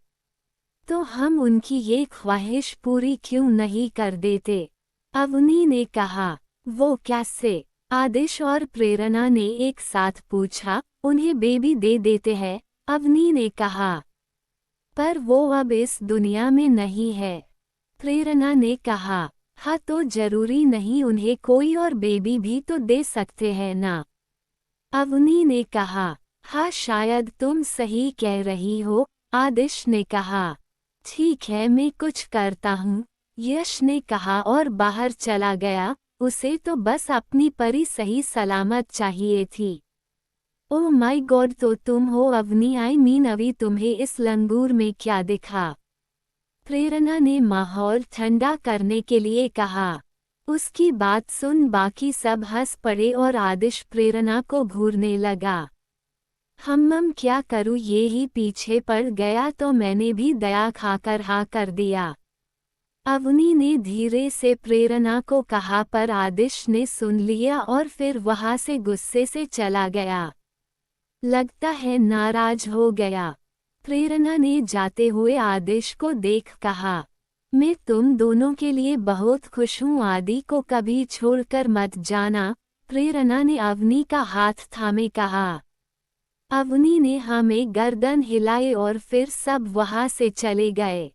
तो हम उनकी ये ख्वाहिश पूरी क्यों नहीं कर देते? अवनी ने कहा। वो कैसे? आदिश और प्रेरणा ने एक साथ पूछा। उन्हें बेबी दे देते हैं, अवनी ने कहा। पर वो अब इस दुनिया में नहीं है, प्रेरणा ने कहा। हाँ तो जरूरी नहीं, उन्हें कोई और बेबी भी तो दे सकते हैं ना, अवनी ने कहा। हाँ शायद तुम सही कह रही हो, आदिश ने कहा। ठीक है मैं कुछ करता हूँ, यश ने कहा और बाहर चला गया। उसे तो बस अपनी परी सही सलामत चाहिए थी। ओह माय गॉड, तो तुम हो अवनी? आई मीन अभी तुम्हें इस लंगूर में क्या दिखा? प्रेरणा ने माहौल ठंडा करने के लिए कहा। उसकी बात सुन बाकी सब हंस पड़े और आदिश प्रेरणा को घूरने लगा। हम्मम क्या करूँ, ये ही पीछे पड़ गया तो मैंने भी दया खाकर हाँ कर दिया, अवनी ने धीरे से प्रेरणा को कहा। पर आदिश ने सुन लिया और फिर वहां से गुस्से से चला गया। लगता है नाराज हो गया। प्रेरणा ने जाते हुए आदिश को देख कहा, मैं तुम दोनों के लिए बहुत खुश हूँ, आदि को कभी छोड़कर मत जाना। प्रेरणा ने अवनी का हाथ थामे कहा। अवनी ने हाँ में गर्दन हिलाई और फिर सब वहां से चले गए।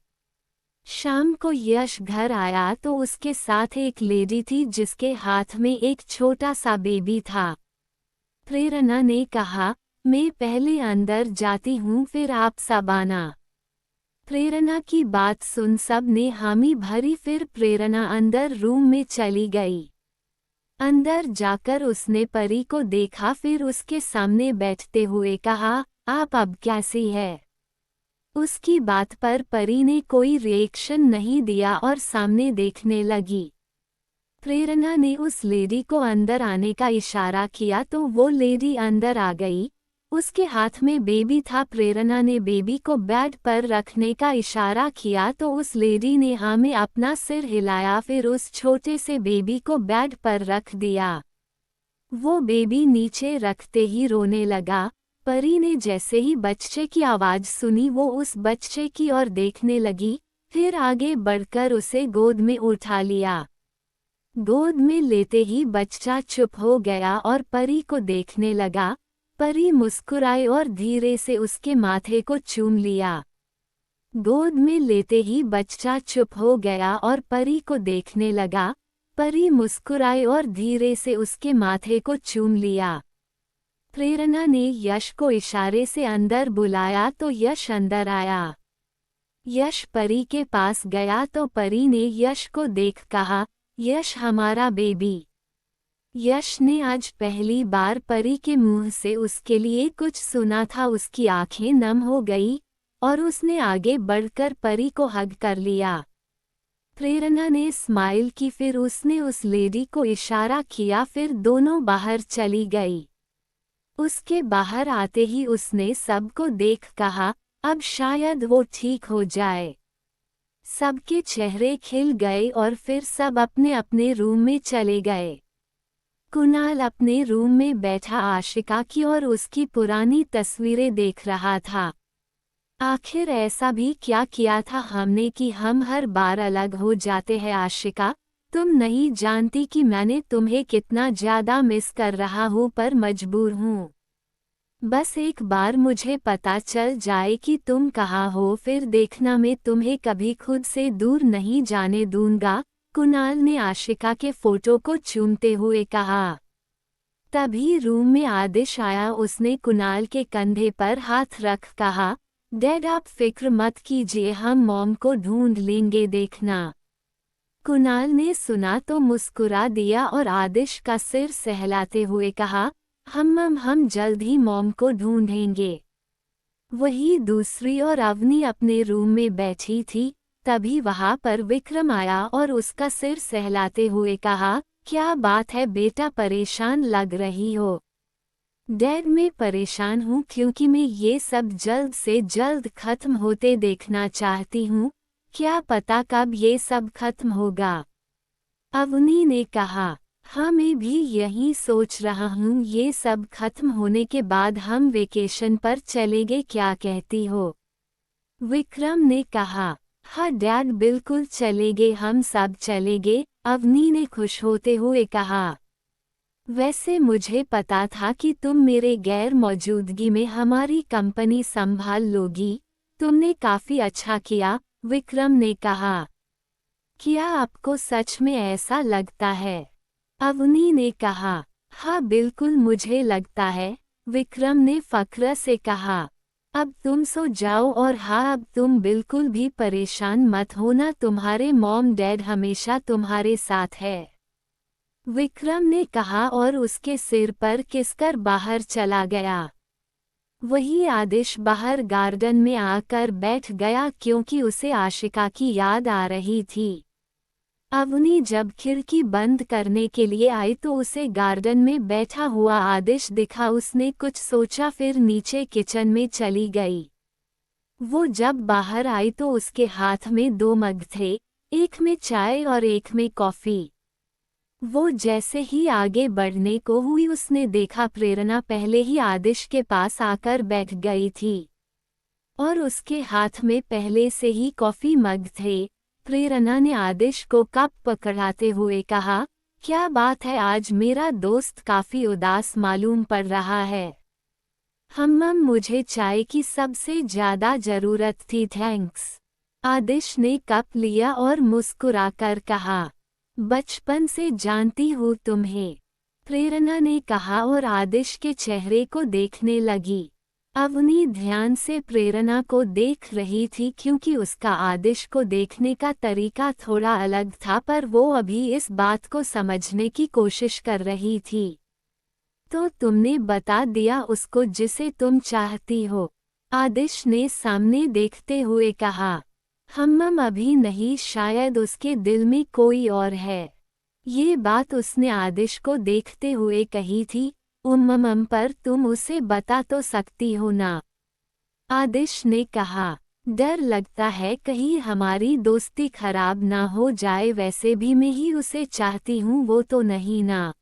शाम को यश घर आया तो उसके साथ एक लेडी थी जिसके हाथ में एक छोटा सा बेबी था। प्रेरणा ने कहा, मैं पहले अंदर जाती हूँ फिर आप सब आना। प्रेरणा की बात सुन सब ने हामी भरी। फिर प्रेरणा अंदर रूम में चली गई। अंदर जाकर उसने परी को देखा, फिर उसके सामने बैठते हुए कहा, आप अब कैसी है? उसकी बात पर परी ने कोई रिएक्शन नहीं दिया और सामने देखने लगी। प्रेरणा ने उस लेडी को अंदर आने का इशारा किया तो वो लेडी अंदर आ गई। उसके हाथ में बेबी था। प्रेरणा ने बेबी को बेड पर रखने का इशारा किया तो उस लेडी ने हाँ में अपना सिर हिलाया, फिर उस छोटे से बेबी को बेड पर रख दिया। वो बेबी नीचे रखते ही रोने लगा। परी ने जैसे ही बच्चे की आवाज़ सुनी वो उस बच्चे की ओर देखने लगी, फिर आगे बढ़कर उसे गोद में उठा लिया। गोद में लेते ही बच्चा चुप हो गया और परी को देखने लगा। परी मुस्कुराई और धीरे से उसके माथे को चूम लिया। गोद में लेते ही बच्चा चुप हो गया और परी को देखने लगा। परी मुस्कुराई और धीरे से उसके माथे को चूम लिया। प्रेरणा ने यश को इशारे से अंदर बुलाया तो यश अंदर आया। यश परी के पास गया तो परी ने यश को देख कहा, यश हमारा बेबी। यश ने आज पहली बार परी के मुंह से उसके लिए कुछ सुना था। उसकी आंखें नम हो गई और उसने आगे बढ़कर परी को हग कर लिया। प्रेरणा ने स्माइल की, फिर उसने उस लेडी को इशारा किया, फिर दोनों बाहर चली गई। उसके बाहर आते ही उसने सबको देख कहा, अब शायद वो ठीक हो जाए। सबके चेहरे खिल गए और फिर सब अपने अपने रूम में चले गए। कुणाल अपने रूम में बैठा आशिका की और उसकी पुरानी तस्वीरें देख रहा था। आखिर ऐसा भी क्या किया था हमने कि हम हर बार अलग हो जाते हैं आशिका। तुम नहीं जानती कि मैंने तुम्हें कितना ज़्यादा मिस कर रहा हूँ, पर मजबूर हूँ। बस एक बार मुझे पता चल जाए कि तुम कहाँ हो, फिर देखना मैं तुम्हें कभी खुद से दूर नहीं जाने दूंगा। कुणाल ने आशिका के फोटो को चूमते हुए कहा। तभी रूम में आदिश आया। उसने कुणाल के कंधे पर हाथ रख कहा, डैड आप फिक्र मत कीजिए, हम मॉम को ढूंढ लेंगे, देखना। कुणाल ने सुना तो मुस्कुरा दिया और आदिश का सिर सहलाते हुए कहा, हम जल्द ही मॉम को ढूंढेंगे। वही दूसरी ओर अवनी अपने रूम में बैठी थी। तभी वहां पर विक्रम आया और उसका सिर सहलाते हुए कहा, क्या बात है बेटा, परेशान लग रही हो। डैड मैं परेशान हूँ क्योंकि मैं ये सब जल्द से जल्द खत्म होते देखना चाहती हूँ। क्या पता कब ये सब खत्म होगा। अवनी ने कहा, हाँ मैं भी यही सोच रहा हूँ, ये सब खत्म होने के बाद हम वेकेशन पर चलेंगे, क्या कहती हो। विक्रम ने कहा, हाँ डैड बिल्कुल चलेंगे, हम सब चलेंगे। अवनी ने खुश होते हुए कहा, वैसे मुझे पता था कि तुम मेरे गैर मौजूदगी में हमारी कंपनी संभाल लोगी। तुमने काफी अच्छा किया। विक्रम ने कहा, क्या आपको सच में ऐसा लगता है। अवनी ने कहा, हाँ बिल्कुल मुझे लगता है। विक्रम ने फक्र से कहा, अब तुम सो जाओ और हाँ अब तुम बिल्कुल भी परेशान मत होना, तुम्हारे मॉम डैड हमेशा तुम्हारे साथ है। विक्रम ने कहा और उसके सिर पर किसकर बाहर चला गया। वही आदिश बाहर गार्डन में आकर बैठ गया क्योंकि उसे आशिका की याद आ रही थी। अवनी जब खिड़की बंद करने के लिए आई तो उसे गार्डन में बैठा हुआ आदिश दिखा। उसने कुछ सोचा, फिर नीचे किचन में चली गई। वो जब बाहर आई तो उसके हाथ में 2 मग थे, एक में चाय और एक में कॉफी। वो जैसे ही आगे बढ़ने को हुई उसने देखा प्रेरणा पहले ही आदिश के पास आकर बैठ गई थी और उसके हाथ में पहले से ही कॉफी मग थे। प्रेरणा ने आदिश को कप पकड़ाते हुए कहा, क्या बात है, आज मेरा दोस्त काफी उदास मालूम पड़ रहा है। मुझे चाय की सबसे ज्यादा जरूरत थी, थैंक्स। आदिश ने कप लिया और मुस्कुराकर कहा, बचपन से जानती हूँ तुम्हें। प्रेरणा ने कहा और आदिश के चेहरे को देखने लगी। अवनी ध्यान से प्रेरणा को देख रही थी क्योंकि उसका आदिश को देखने का तरीका थोड़ा अलग था, पर वो अभी इस बात को समझने की कोशिश कर रही थी। तो तुमने बता दिया उसको जिसे तुम चाहती हो, आदिश ने सामने देखते हुए कहा। अभी नहीं, शायद उसके दिल में कोई और है। ये बात उसने आदिश को देखते हुए कही थी। पर तुम उसे बता तो सकती हो ना, आदिश ने कहा। डर लगता है कहीं हमारी दोस्ती खराब ना हो जाए, वैसे भी मैं ही उसे चाहती हूँ, वो तो नहीं ना।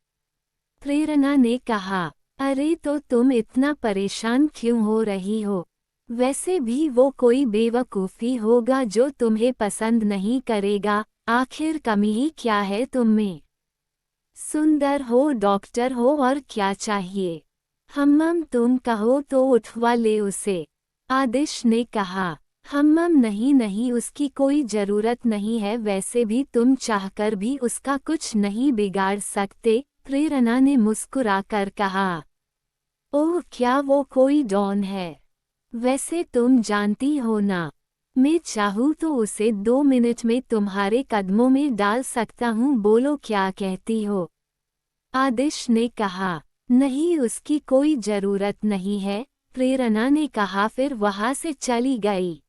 प्रेरणा ने कहा, अरे तो तुम इतना परेशान क्यों हो रही हो। वैसे भी वो कोई बेवकूफ़ी होगा जो तुम्हें पसंद नहीं करेगा। आखिर कमी ही क्या है तुम में। सुंदर हो, डॉक्टर हो, और क्या चाहिए। हम्मम तुम कहो तो उठवा ले उसे, आदिश ने कहा। हम्मम नहीं नहीं, उसकी कोई जरूरत नहीं है, वैसे भी तुम चाहकर भी उसका कुछ नहीं बिगाड़ सकते, प्रेरणा ने मुस्कुराकर कहा। ओह, क्या वो कोई डॉन है? वैसे तुम जानती हो ना, मैं चाहूँ तो उसे 2 मिनट में तुम्हारे कदमों में डाल सकता हूँ, बोलो क्या कहती हो? आदिश ने कहा। नहीं, उसकी कोई जरूरत नहीं है, प्रेरणा ने कहा, फिर वहां से चली गई।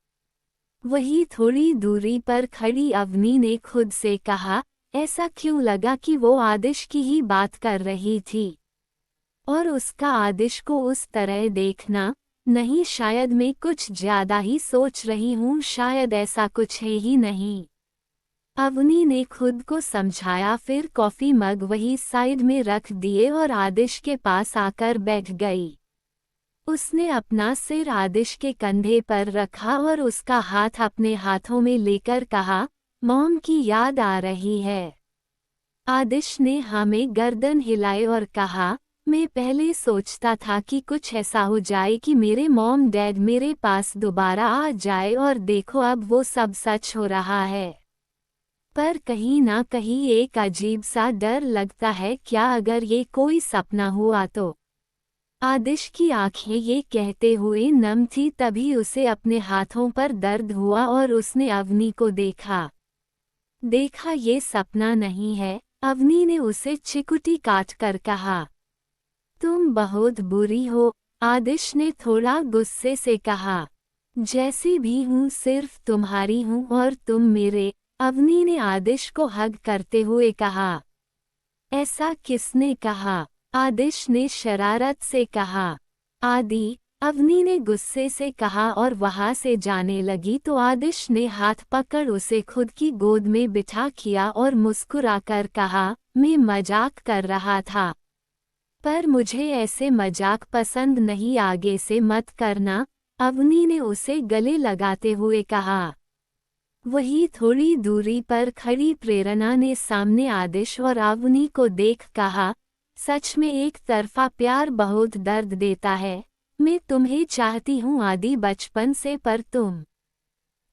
वही थोड़ी दूरी पर खड़ी अवनी ने खुद से कहा, ऐसा क्यों लगा कि वो आदिश की ही बात कर रही थी, और उसका आदिश को उस तरह देखना। नहीं, शायद मैं कुछ ज्यादा ही सोच रही हूँ, शायद ऐसा कुछ है ही नहीं। अवनी ने खुद को समझाया, फिर कॉफी मग वही साइड में रख दिए और आदिश के पास आकर बैठ गई। उसने अपना सिर आदिश के कंधे पर रखा और उसका हाथ अपने हाथों में लेकर कहा, मॉम की याद आ रही है। आदिश ने हमें गर्दन हिलाई और कहा, मैं पहले सोचता था कि कुछ ऐसा हो जाए कि मेरे मॉम डैड मेरे पास दोबारा आ जाए, और देखो अब वो सब सच हो रहा है। पर कहीं ना कहीं एक अजीब सा डर लगता है, क्या अगर ये कोई सपना हुआ तो। आदिश की आंखें ये कहते हुए नम थी, तभी उसे अपने हाथों पर दर्द हुआ और उसने अवनी को देखा। ये सपना नहीं है, अवनी ने उसे चिकुटी काट कर कहा। तुम बहुत बुरी हो, आदिश ने थोड़ा गुस्से से कहा। जैसी भी हूँ, सिर्फ तुम्हारी हूँ और तुम मेरे, अवनी ने आदिश को हग करते हुए कहा। ऐसा किसने कहा? आदिश ने शरारत से कहा। आदि, अवनी ने गुस्से से कहा और वहां से जाने लगी तो आदिश ने हाथ पकड़ उसे खुद की गोद में बिठा किया और मुस्कुराकर कहा, मैं मजाक कर रहा था, पर मुझे ऐसे मजाक पसंद नहीं, आगे से मत करना, अवनी ने उसे गले लगाते हुए कहा। वही थोड़ी दूरी पर खड़ी प्रेरणा ने सामने आदिश और अवनी को देख कहा, सच में एक तरफा प्यार बहुत दर्द देता है। मैं तुम्हें चाहती हूँ आदि, बचपन से, पर तुम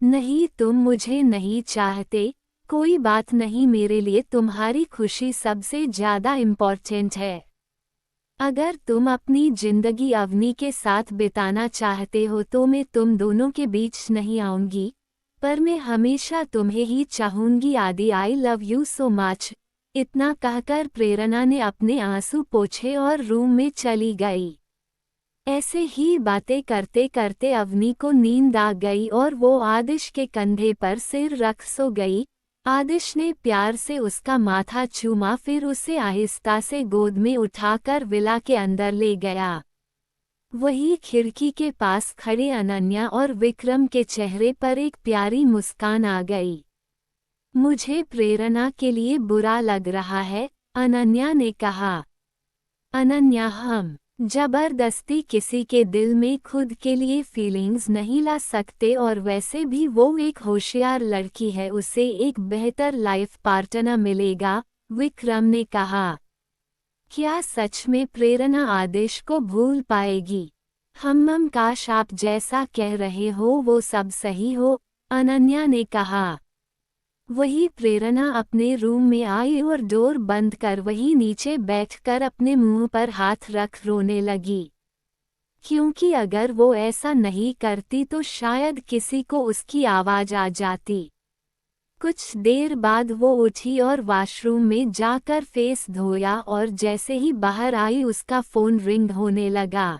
नहीं, तुम मुझे नहीं चाहते। कोई बात नहीं, मेरे लिए तुम्हारी खुशी सबसे ज्यादा इम्पोर्टेंट है। अगर तुम अपनी जिंदगी अवनी के साथ बिताना चाहते हो तो मैं तुम दोनों के बीच नहीं आऊंगी, पर मैं हमेशा तुम्हें ही चाहूंगी आदि, I love you so much. इतना कहकर प्रेरणा ने अपने आंसू पोंछे और रूम में चली गई। ऐसे ही बातें करते करते अवनी को नींद आ गई और वो आदिश के कंधे पर सिर रख सो गई। आदिश ने प्यार से उसका माथा चूमा, फिर उसे आहिस्ता से गोद में उठाकर विला के अंदर ले गया। वही खिड़की के पास खड़े अनन्या और विक्रम के चेहरे पर एक प्यारी मुस्कान आ गई। मुझे प्रेरणा के लिए बुरा लग रहा है, अनन्या ने कहा। अनन्या, हम जबरदस्ती किसी के दिल में खुद के लिए फीलिंग्स नहीं ला सकते, और वैसे भी वो एक होशियार लड़की है, उसे एक बेहतर लाइफ पार्टनर मिलेगा, विक्रम ने कहा। क्या सच में प्रेरणा आदिश को भूल पाएगी? हम्मम, काश आप जैसा कह रहे हो वो सब सही हो, अनन्या ने कहा। वही प्रेरणा अपने रूम में आई और डोर बंद कर वही नीचे बैठकर अपने मुंह पर हाथ रख रोने लगी, क्योंकि अगर वो ऐसा नहीं करती तो शायद किसी को उसकी आवाज आ जाती। कुछ देर बाद वो उठी और वॉशरूम में जाकर फेस धोया, और जैसे ही बाहर आई उसका फोन रिंग होने लगा।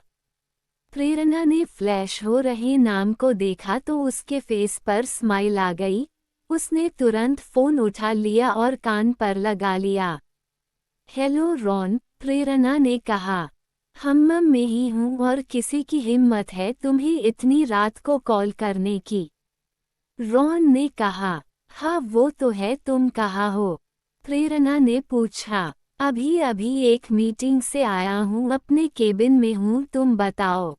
प्रेरणा ने फ्लैश हो रहे नाम को देखा तो उसके फेस पर स्माइल आ गई। उसने तुरंत फोन उठा लिया और कान पर लगा लिया। हेलो रॉन, प्रेरणा ने कहा। हम्मम में ही हूँ, और किसी की हिम्मत है तुम्हें इतनी रात को कॉल करने की? रॉन ने कहा। हाँ वो तो है, तुम कहाँ हो? प्रेरणा ने पूछा। अभी अभी एक मीटिंग से आया हूँ, अपने केबिन में हूँ, तुम बताओ।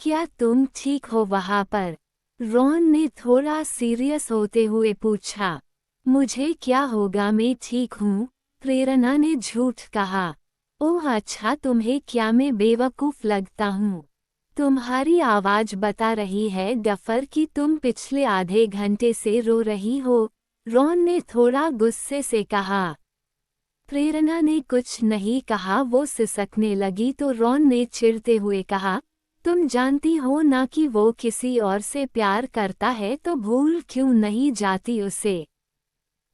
क्या तुम ठीक हो वहाँ पर? रॉन ने थोड़ा सीरियस होते हुए पूछा। मुझे क्या होगा, मैं ठीक हूँ, प्रेरणा ने झूठ कहा। ओह अच्छा, तुम्हें क्या मैं बेवकूफ़ लगता हूँ? तुम्हारी आवाज़ बता रही है गफर कि तुम पिछले आधे घंटे से रो रही हो, रॉन ने थोड़ा गुस्से से कहा। प्रेरणा ने कुछ नहीं कहा, वो सिसकने लगी तो रॉन ने चिढ़ते हुए कहा, तुम जानती हो ना कि वो किसी और से प्यार करता है, तो भूल क्यों नहीं जाती उसे?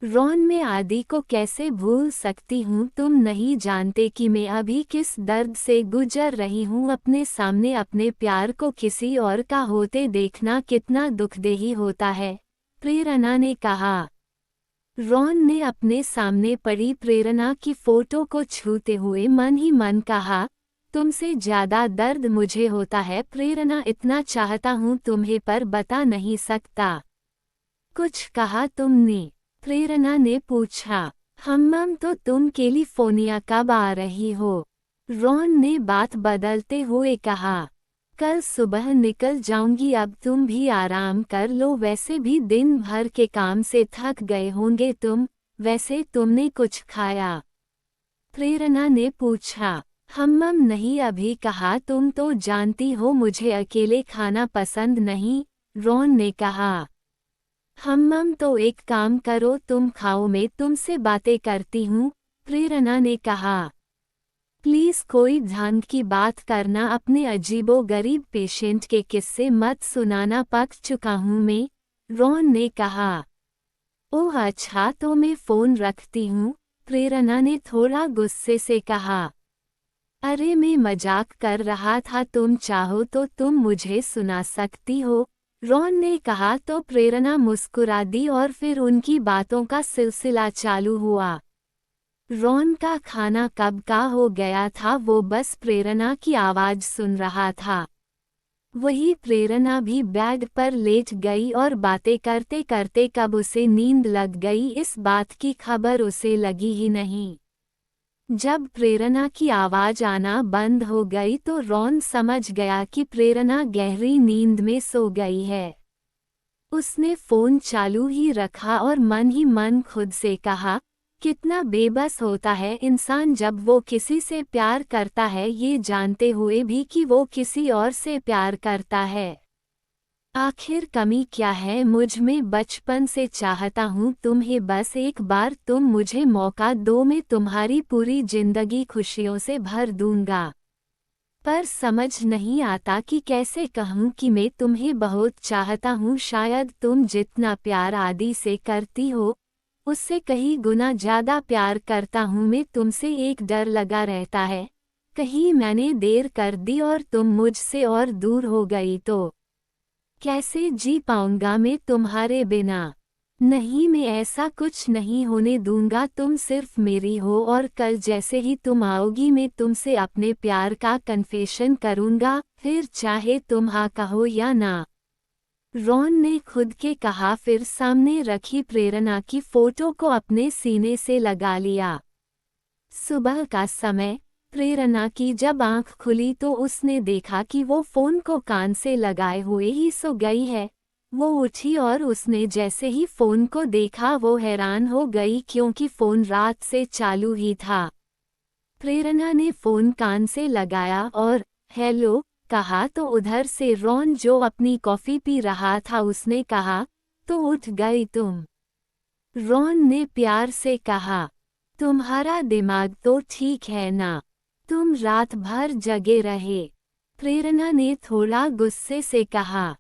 रॉन, मैं आदि को कैसे भूल सकती हूँ? तुम नहीं जानते कि मैं अभी किस दर्द से गुजर रही हूँ। अपने सामने अपने प्यार को किसी और का होते देखना कितना दुखदेही होता है, प्रेरणा ने कहा। रॉन ने अपने सामने पड़ी प्रेरणा की फोटो को छूते हुए मन ही मन कहा, तुमसे ज्यादा दर्द मुझे होता है प्रेरणा, इतना चाहता हूँ तुम्हें पर बता नहीं सकता। कुछ कहा तुमने? प्रेरणा ने पूछा। हम्मम, तो तुम कैलिफोर्निया कब आ रही हो? रॉन ने बात बदलते हुए कहा। कल सुबह निकल जाऊंगी, अब तुम भी आराम कर लो, वैसे भी दिन भर के काम से थक गए होंगे तुम। वैसे तुमने कुछ खाया? प्रेरणा ने पूछा। हम्मम नहीं अभी कहा, तुम तो जानती हो मुझे अकेले खाना पसंद नहीं, रॉन ने कहा। हम्मम तो एक काम करो, तुम खाओ, मैं तुमसे बातें करती हूँ, प्रेरणा ने कहा। प्लीज कोई ढंग की बात करना, अपने अजीबो गरीब पेशेंट के किस्से मत सुनाना, पक चुका हूँ मैं, रॉन ने कहा। ओह अच्छा, तो मैं फोन रखती हूँ, प्रेरणा ने थोड़ा गुस्से से कहा। अरे मैं मजाक कर रहा था, तुम चाहो तो तुम मुझे सुना सकती हो, रॉन ने कहा। तो प्रेरणा मुस्कुरा दी और फिर उनकी बातों का सिलसिला चालू हुआ। रॉन का खाना कब का हो गया था, वो बस प्रेरणा की आवाज़ सुन रहा था। वही प्रेरणा भी बेड पर लेट गई और बातें करते करते कब उसे नींद लग गई, इस बात की खबर उसे लगी ही नहीं। जब प्रेरणा की आवाज़ आना बंद हो गई तो रॉन समझ गया कि प्रेरणा गहरी नींद में सो गई है। उसने फ़ोन चालू ही रखा और मन ही मन खुद से कहा, कितना बेबस होता है इंसान जब वो किसी से प्यार करता है, ये जानते हुए भी कि वो किसी और से प्यार करता है। आखिर कमी क्या है मुझ में? बचपन से चाहता हूँ तुम्हें, बस एक बार तुम मुझे मौका दो, मैं तुम्हारी पूरी जिंदगी खुशियों से भर दूंगा। पर समझ नहीं आता कि कैसे कहूँ कि मैं तुम्हें बहुत चाहता हूँ। शायद तुम जितना प्यार आदि से करती हो, उससे कहीं गुना ज़्यादा प्यार करता हूँ मैं तुमसे। एक डर लगा रहता है, कहीं मैंने देर कर दी और तुम मुझसे और दूर हो गई तो कैसे जी पाऊंगा मैं तुम्हारे बिना? नहीं, मैं ऐसा कुछ नहीं होने दूंगा, तुम सिर्फ मेरी हो और कल जैसे ही तुम आओगी मैं तुमसे अपने प्यार का कन्फेशन करूंगा, फिर चाहे तुम हाँ कहो या ना। रॉन ने खुद के कहा, फिर सामने रखी प्रेरणा की फोटो को अपने सीने से लगा लिया। सुबह का समय, प्रेरणा की जब आंख खुली तो उसने देखा कि वो फोन को कान से लगाए हुए ही सो गई है। वो उठी और उसने जैसे ही फोन को देखा वो हैरान हो गई क्योंकि फोन रात से चालू ही था। प्रेरणा ने फोन कान से लगाया और हेलो कहा तो उधर से रॉन, जो अपनी कॉफी पी रहा था, उसने कहा, तो उठ गई तुम? रॉन ने प्यार से कहा, तुम्हारा दिमाग तो ठीक है ना? तुम रात भर जगे रहे? प्रेरणा ने थोड़ा गुस्से से कहा।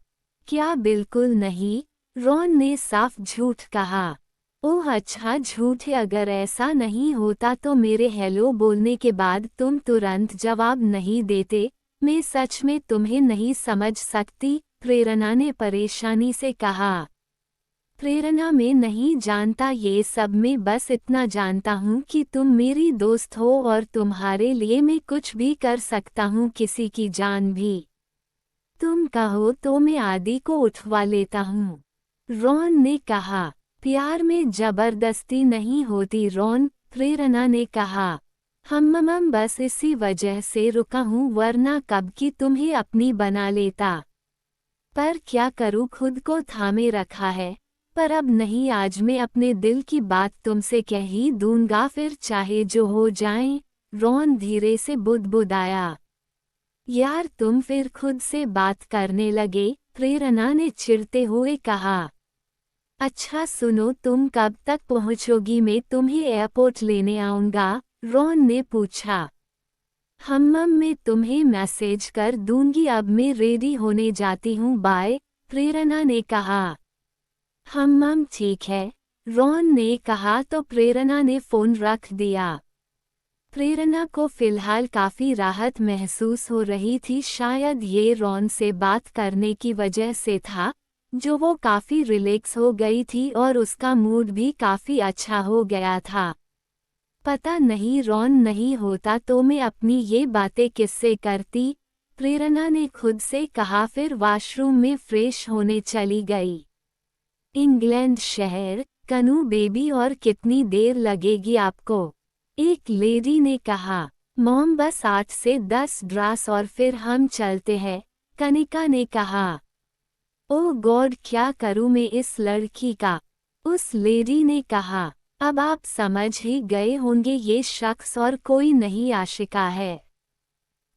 क्या बिल्कुल नहीं, रॉन ने साफ झूठ कहा। ओह अच्छा, झूठ है। अगर ऐसा नहीं होता तो मेरे हेलो बोलने के बाद तुम तुरंत जवाब नहीं देते, मैं सच में तुम्हें नहीं समझ सकती, प्रेरणा ने परेशानी से कहा। प्रेरणा, मैं नहीं जानता ये सब, मैं बस इतना जानता हूँ कि तुम मेरी दोस्त हो और तुम्हारे लिए मैं कुछ भी कर सकता हूँ, किसी की जान भी। तुम कहो तो मैं आदि को उठवा लेता हूँ, रॉन ने कहा। प्यार में जबरदस्ती नहीं होती रॉन, प्रेरणा ने कहा। हम बस इसी वजह से रुका हूँ, वरना कब की तुम्हें अपनी बना लेता। पर क्या करूँ, खुद को थामे रखा है। पर अब नहीं, आज मैं अपने दिल की बात तुमसे कह ही दूंगा, फिर चाहे जो हो जाए। रॉन धीरे से बुदबुदाया। यार तुम फिर खुद से बात करने लगे, प्रेरणा ने चिढ़ते हुए कहा। अच्छा सुनो, तुम कब तक पहुंचोगी? मैं तुम्हें एयरपोर्ट लेने आऊंगा, रॉन ने पूछा। हम्मम, मैं तुम्हें मैसेज कर दूंगी, अब मैं रेडी होने जाती हूँ, बाय, प्रेरणा ने कहा। हम्मम ठीक है, रॉन ने कहा तो प्रेरणा ने फोन रख दिया। प्रेरणा को फिलहाल काफी राहत महसूस हो रही थी, शायद ये रॉन से बात करने की वजह से था, जो वो काफी रिलैक्स हो गई थी और उसका मूड भी काफी अच्छा हो गया था। पता नहीं रॉन नहीं होता तो मैं अपनी ये बातें किससे करती, प्रेरणा ने खुद से कहा, फिर वॉशरूम में फ्रेश होने चली गई। इंग्लैंड शहर, कनू बेबी, और कितनी देर लगेगी आपको? एक लेडी ने कहा। मॉम बस 8 से 10 ड्रास और फिर हम चलते हैं, कनिका ने कहा। ओह गॉड, क्या करूं मैं इस लड़की का, उस लेडी ने कहा। अब आप समझ ही गए होंगे ये शख्स और कोई नहीं आशिका है।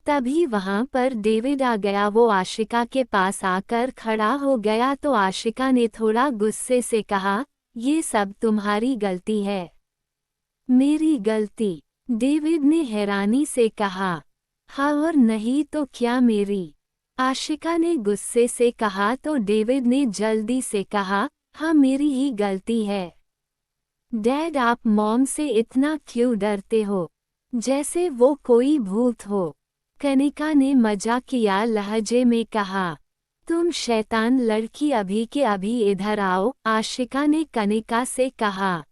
तभी वहां पर डेविड आ गया। वो आशिका के पास आकर खड़ा हो गया तो आशिका ने थोड़ा गुस्से से कहा, ये सब तुम्हारी गलती है। मेरी गलती? डेविड ने हैरानी से कहा। हाँ और नहीं तो क्या मेरी? आशिका ने गुस्से से कहा तो डेविड ने जल्दी से कहा, हाँ मेरी ही गलती है। डैड, आप मॉम से इतना क्यों डरते हो, जैसे वो कोई भूत हो, कनिका ने मजाकिया लहजे में कहा। तुम शैतान लड़की, अभी के अभी इधर आओ, आशिका ने कनिका से कहा।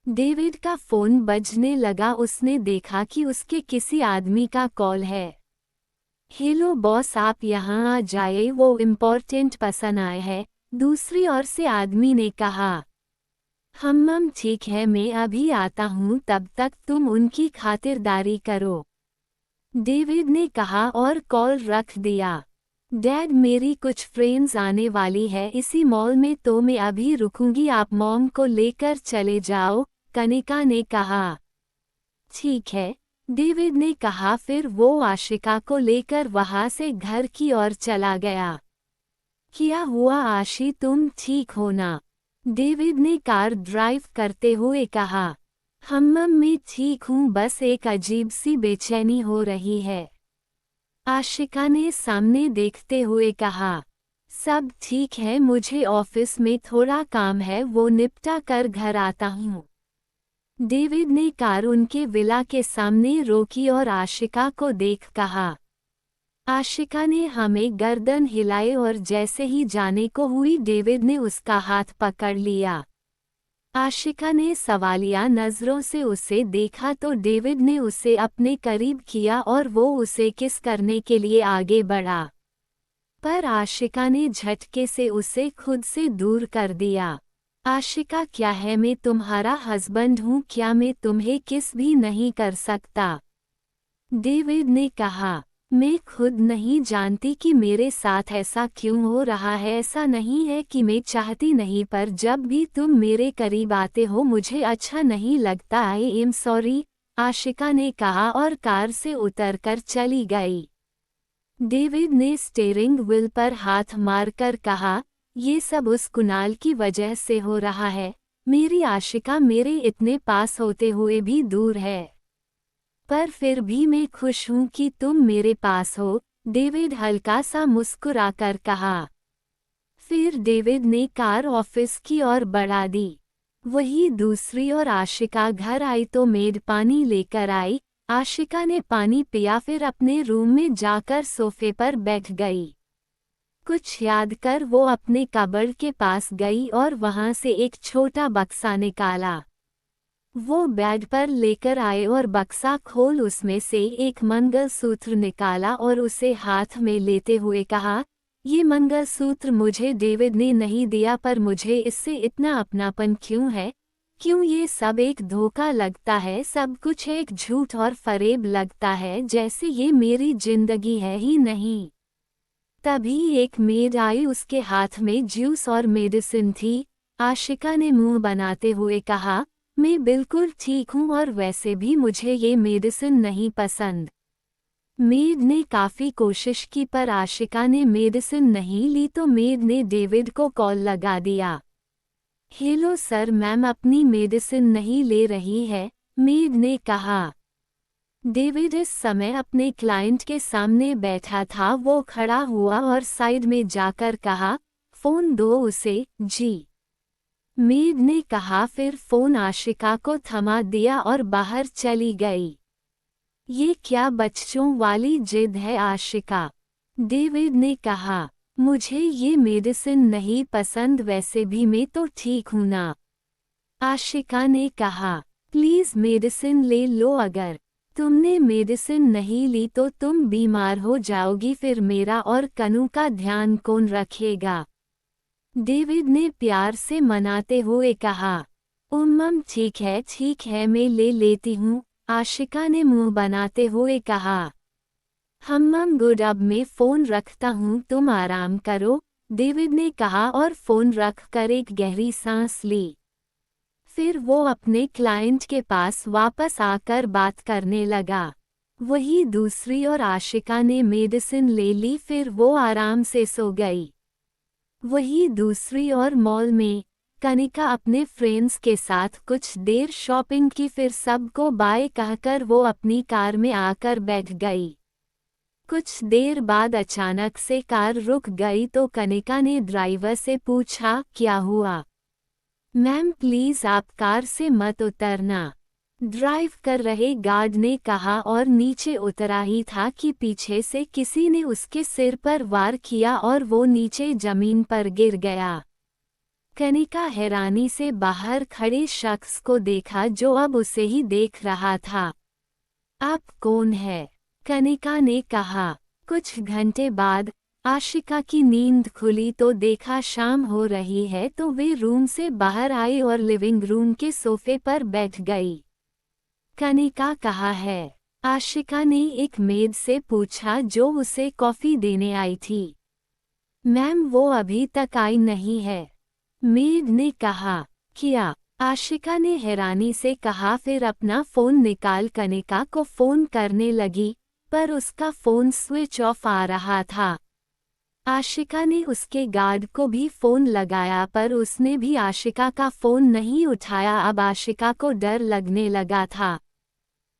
डेविड का फोन बजने लगा, उसने देखा कि उसके किसी आदमी का कॉल है। हेलो बॉस, आप यहाँ आ जाए, वो इम्पोर्टेंट पर्सन आए हैं, दूसरी ओर से आदमी ने कहा। हम्मम ठीक है, मैं अभी आता हूँ, तब तक तुम उनकी खातिरदारी करो, डेविड ने कहा और कॉल रख दिया। डैड, मेरी कुछ फ्रेंड्स आने वाली है इसी मॉल में, तो मैं अभी रुकूंगी, आप मॉम को लेकर चले जाओ, कनिका ने कहा। ठीक है, डेविड ने कहा, फिर वो आशिका को लेकर वहां से घर की ओर चला गया। क्या हुआ आशी, तुम ठीक हो ना? डेविड ने कार ड्राइव करते हुए कहा। हम्मम मैं ठीक हूँ, बस एक अजीब सी बेचैनी हो रही है, आशिका ने सामने देखते हुए कहा। सब ठीक है, मुझे ऑफिस में थोड़ा काम है, वो निपटा कर घर आता हूँ। डेविड ने कार उनके विला के सामने रोकी और आशिका को देख कहा। आशिका ने हमें गर्दन हिलाई और जैसे ही जाने को हुई डेविड ने उसका हाथ पकड़ लिया। आशिका ने सवालिया नजरों से उसे देखा तो डेविड ने उसे अपने करीब किया और वो उसे किस करने के लिए आगे बढ़ा, पर आशिका ने झटके से उसे खुद से दूर कर दिया। आशिका क्या है, मैं तुम्हारा हस्बैंड हूँ, क्या मैं तुम्हें किस भी नहीं कर सकता? डेविड ने कहा। मैं खुद नहीं जानती कि मेरे साथ ऐसा क्यों हो रहा है, ऐसा नहीं है कि मैं चाहती नहीं, पर जब भी तुम मेरे करीब आते हो मुझे अच्छा नहीं लगता। आई एम सॉरी, आशिका ने कहा और कार से उतरकर चली गई। डेविड ने स्टीयरिंग व्हील पर हाथ मारकर कहा, ये सब उस कुणाल की वजह से हो रहा है, मेरी आशिका मेरे इतने पास होते हुए भी दूर है, पर फिर भी मैं खुश हूँ कि तुम मेरे पास हो, डेविड हल्का सा मुस्कुराकर कहा। फिर डेविड ने कार ऑफिस की ओर बढ़ा दी। वही दूसरी ओर आशिका घर आई तो मेड पानी लेकर आई। आशिका ने पानी पिया, फिर अपने रूम में जाकर सोफे पर बैठ गई। कुछ याद कर वो अपने कबर्ड के पास गई और वहां से एक छोटा बक्सा निकाला। वो बेड पर लेकर आए और बक्सा खोल उसमें से एक मंगलसूत्र निकाला और उसे हाथ में लेते हुए कहा, ये मंगलसूत्र मुझे डेविड ने नहीं दिया, पर मुझे इससे इतना अपनापन क्यों है? क्यों ये सब एक धोखा लगता है, सब कुछ एक झूठ और फरेब लगता है, जैसे ये मेरी जिंदगी है ही नहीं। तभी एक मेड आई, उसके हाथ में जूस और मेडिसिन थी। आशिका ने मुंह बनाते हुए कहा, मैं बिल्कुल ठीक हूँ और वैसे भी मुझे ये मेडिसिन नहीं पसंद। मेड ने काफ़ी कोशिश की पर आशिका ने मेडिसिन नहीं ली तो मेड ने डेविड को कॉल लगा दिया। हेलो सर, मैम अपनी मेडिसिन नहीं ले रही है, मेड ने कहा। डेविड इस समय अपने क्लाइंट के सामने बैठा था। वो खड़ा हुआ और साइड में जाकर कहा, फ़ोन दो उसे, जी। मेड ने कहा, फिर फ़ोन आशिका को थमा दिया और बाहर चली गई। ये क्या बच्चों वाली जिद है आशिका, डेविड ने कहा। मुझे ये मेडिसिन नहीं पसंद, वैसे भी मैं तो ठीक हूं ना, आशिका ने कहा। प्लीज़ मेडिसिन ले लो, अगर तुमने मेडिसिन नहीं ली तो तुम बीमार हो जाओगी, फिर मेरा और कनू का ध्यान कौन रखेगा, डेविड ने प्यार से मनाते हुए कहा। ठीक है मैं ले लेती हूँ, आशिका ने मुंह बनाते हुए कहा। गुड, अब मैं फ़ोन रखता हूँ, तुम आराम करो, डेविड ने कहा और फ़ोन रख कर एक गहरी सांस ली। फिर वो अपने क्लाइंट के पास वापस आकर बात करने लगा। वही दूसरी ओर आशिका ने मेडिसिन ले ली, फिर वो आराम से सो गई। वही दूसरी ओर मॉल में कनिका अपने फ्रेंड्स के साथ कुछ देर शॉपिंग की, फिर सबको बाय कहकर वो अपनी कार में आकर बैठ गई। कुछ देर बाद अचानक से कार रुक गई तो कनिका ने ड्राइवर से पूछा, क्या हुआ? मैम प्लीज़ आप कार से मत उतरना, ड्राइव कर रहे गार्ड ने कहा और नीचे उतरा ही था कि पीछे से किसी ने उसके सिर पर वार किया और वो नीचे जमीन पर गिर गया। कनिका हैरानी से बाहर खड़े शख्स को देखा जो अब उसे ही देख रहा था। आप कौन है? कनिका ने कहा। कुछ घंटे बाद आशिका की नींद खुली तो देखा शाम हो रही है तो वे रूम से बाहर आई और लिविंग रूम के सोफे पर बैठ गई। कनिका कहाँ है? आशिका ने एक मेड से पूछा जो उसे कॉफ़ी देने आई थी। मैम वो अभी तक आई नहीं है, मेड ने कहा। क्या? आशिका ने हैरानी से कहा, फिर अपना फ़ोन निकाल कनिका को फ़ोन करने लगी, पर उसका फ़ोन स्विच ऑफ आ रहा था। आशिका ने उसके गार्ड को भी फ़ोन लगाया पर उसने भी आशिका का फ़ोन नहीं उठाया। अब आशिका को डर लगने लगा था।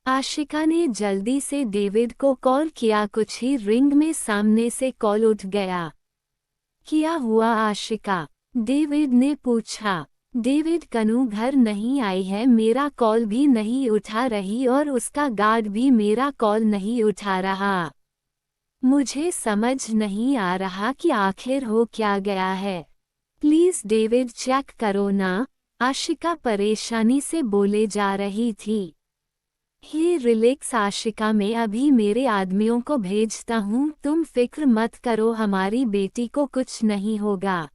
आशिका ने जल्दी से डेविड को कॉल किया, कुछ ही रिंग में सामने से कॉल उठ गया। क्या हुआ आशिका? डेविड ने पूछा। डेविड, कनू घर नहीं आई है, मेरा कॉल भी नहीं उठा रही और उसका गार्ड भी मेरा कॉल नहीं उठा रहा। मुझे समझ नहीं आ रहा कि आखिर हो क्या गया है। प्लीज़ डेविड चेक करो ना, आशिका परेशानी से बोले जा रही थी। हे रिलैक्स आशिका, मैं अभी मेरे आदमियों को भेजता हूँ, तुम फिक्र मत करो, हमारी बेटी को कुछ नहीं होगा।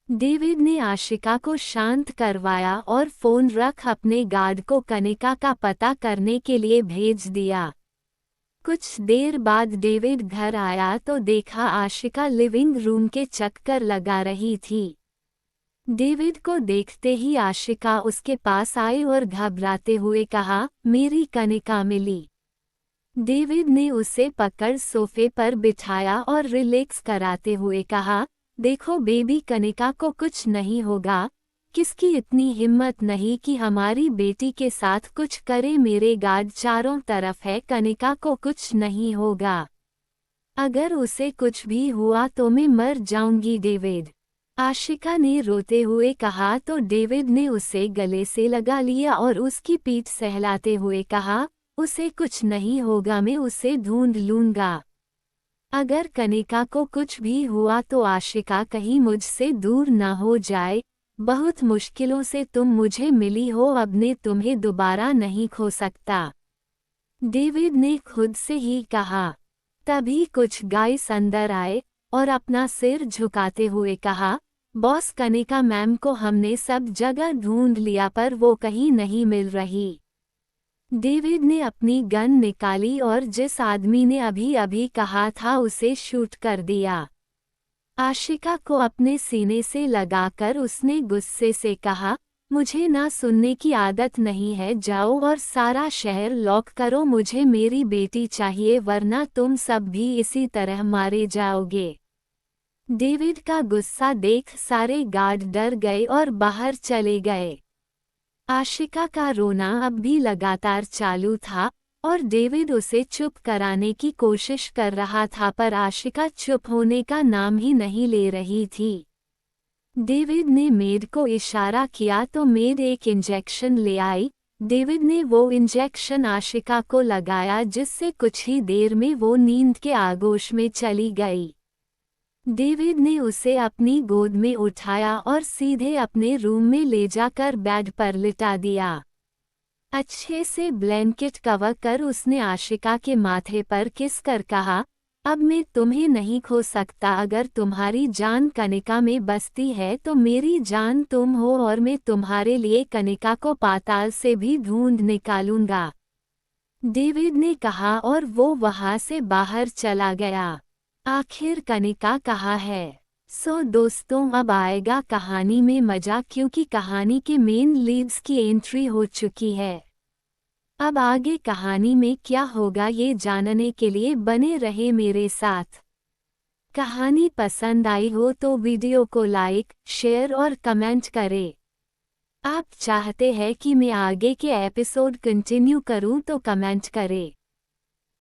डेविड ने आशिका को शांत करवाया और फ़ोन रख अपने गार्ड को कनिका का पता करने के लिए भेज दिया। कुछ देर बाद डेविड घर आया तो देखा आशिका लिविंग रूम के चक्कर लगा रही थी। डेविड को देखते ही आशिका उसके पास आई और घबराते हुए कहा, मेरी कनिका मिली। डेविड ने उसे पकड़ सोफे पर बिठाया और रिलैक्स कराते हुए कहा, देखो बेबी, कनिका को कुछ नहीं होगा। किसकी इतनी हिम्मत नहीं कि हमारी बेटी के साथ कुछ करे, मेरे गार्ड चारों तरफ है, कनिका को कुछ नहीं होगा। अगर उसे कुछ भी हुआ तो मैं मर जाऊंगी डेविड, आशिका ने रोते हुए कहा तो डेविड ने उसे गले से लगा लिया और उसकी पीठ सहलाते हुए कहा, उसे कुछ नहीं होगा, मैं उसे ढूंढ लूंगा। अगर कनिका को कुछ भी हुआ तो आशिका कहीं मुझसे दूर ना हो जाए। बहुत मुश्किलों से तुम मुझे मिली हो, अब मैं तुम्हें दोबारा नहीं खो सकता, डेविड ने खुद से ही कहा। तभी कुछ गाइस अंदर आए और अपना सिर झुकाते हुए कहा, बॉस, कनिका मैम को हमने सब जगह ढूंढ लिया पर वो कहीं नहीं मिल रही। डेविड ने अपनी गन निकाली और जिस आदमी ने अभी अभी कहा था उसे शूट कर दिया। आशिका को अपने सीने से लगाकर उसने गुस्से से कहा, मुझे ना सुनने की आदत नहीं है, जाओ और सारा शहर लॉक करो, मुझे मेरी बेटी चाहिए वरना तुम सब भी इसी तरह मारे जाओगे। डेविड का गुस्सा देख सारे गार्ड डर गए और बाहर चले गए। आशिका का रोना अब भी लगातार चालू था और डेविड उसे चुप कराने की कोशिश कर रहा था, पर आशिका चुप होने का नाम ही नहीं ले रही थी। डेविड ने मेड को इशारा किया तो मेड एक इंजेक्शन ले आई। डेविड ने वो इंजेक्शन आशिका को लगाया जिससे कुछ ही देर में वो नींद के आगोश में चली गई। डेविड ने उसे अपनी गोद में उठाया और सीधे अपने रूम में ले जाकर बेड पर लिटा दिया। अच्छे से ब्लैंकेट कवर कर उसने आशिका के माथे पर किस कर कहा, अब मैं तुम्हें नहीं खो सकता, अगर तुम्हारी जान कनिका में बसती है तो मेरी जान तुम हो और मैं तुम्हारे लिए कनिका को पाताल से भी ढूंढ निकालूंगा, डेविड ने कहा और वो वहां से बाहर चला गया। आखिर कनिका कहाँ है? सो दोस्तों, अब आएगा कहानी में मजा, क्योंकि कहानी के मेन लीड्स की एंट्री हो चुकी है। अब आगे कहानी में क्या होगा ये जानने के लिए बने रहे मेरे साथ। कहानी पसंद आई हो तो वीडियो को लाइक, शेयर और कमेंट करें। आप चाहते हैं कि मैं आगे के एपिसोड कंटिन्यू करूं तो कमेंट करें।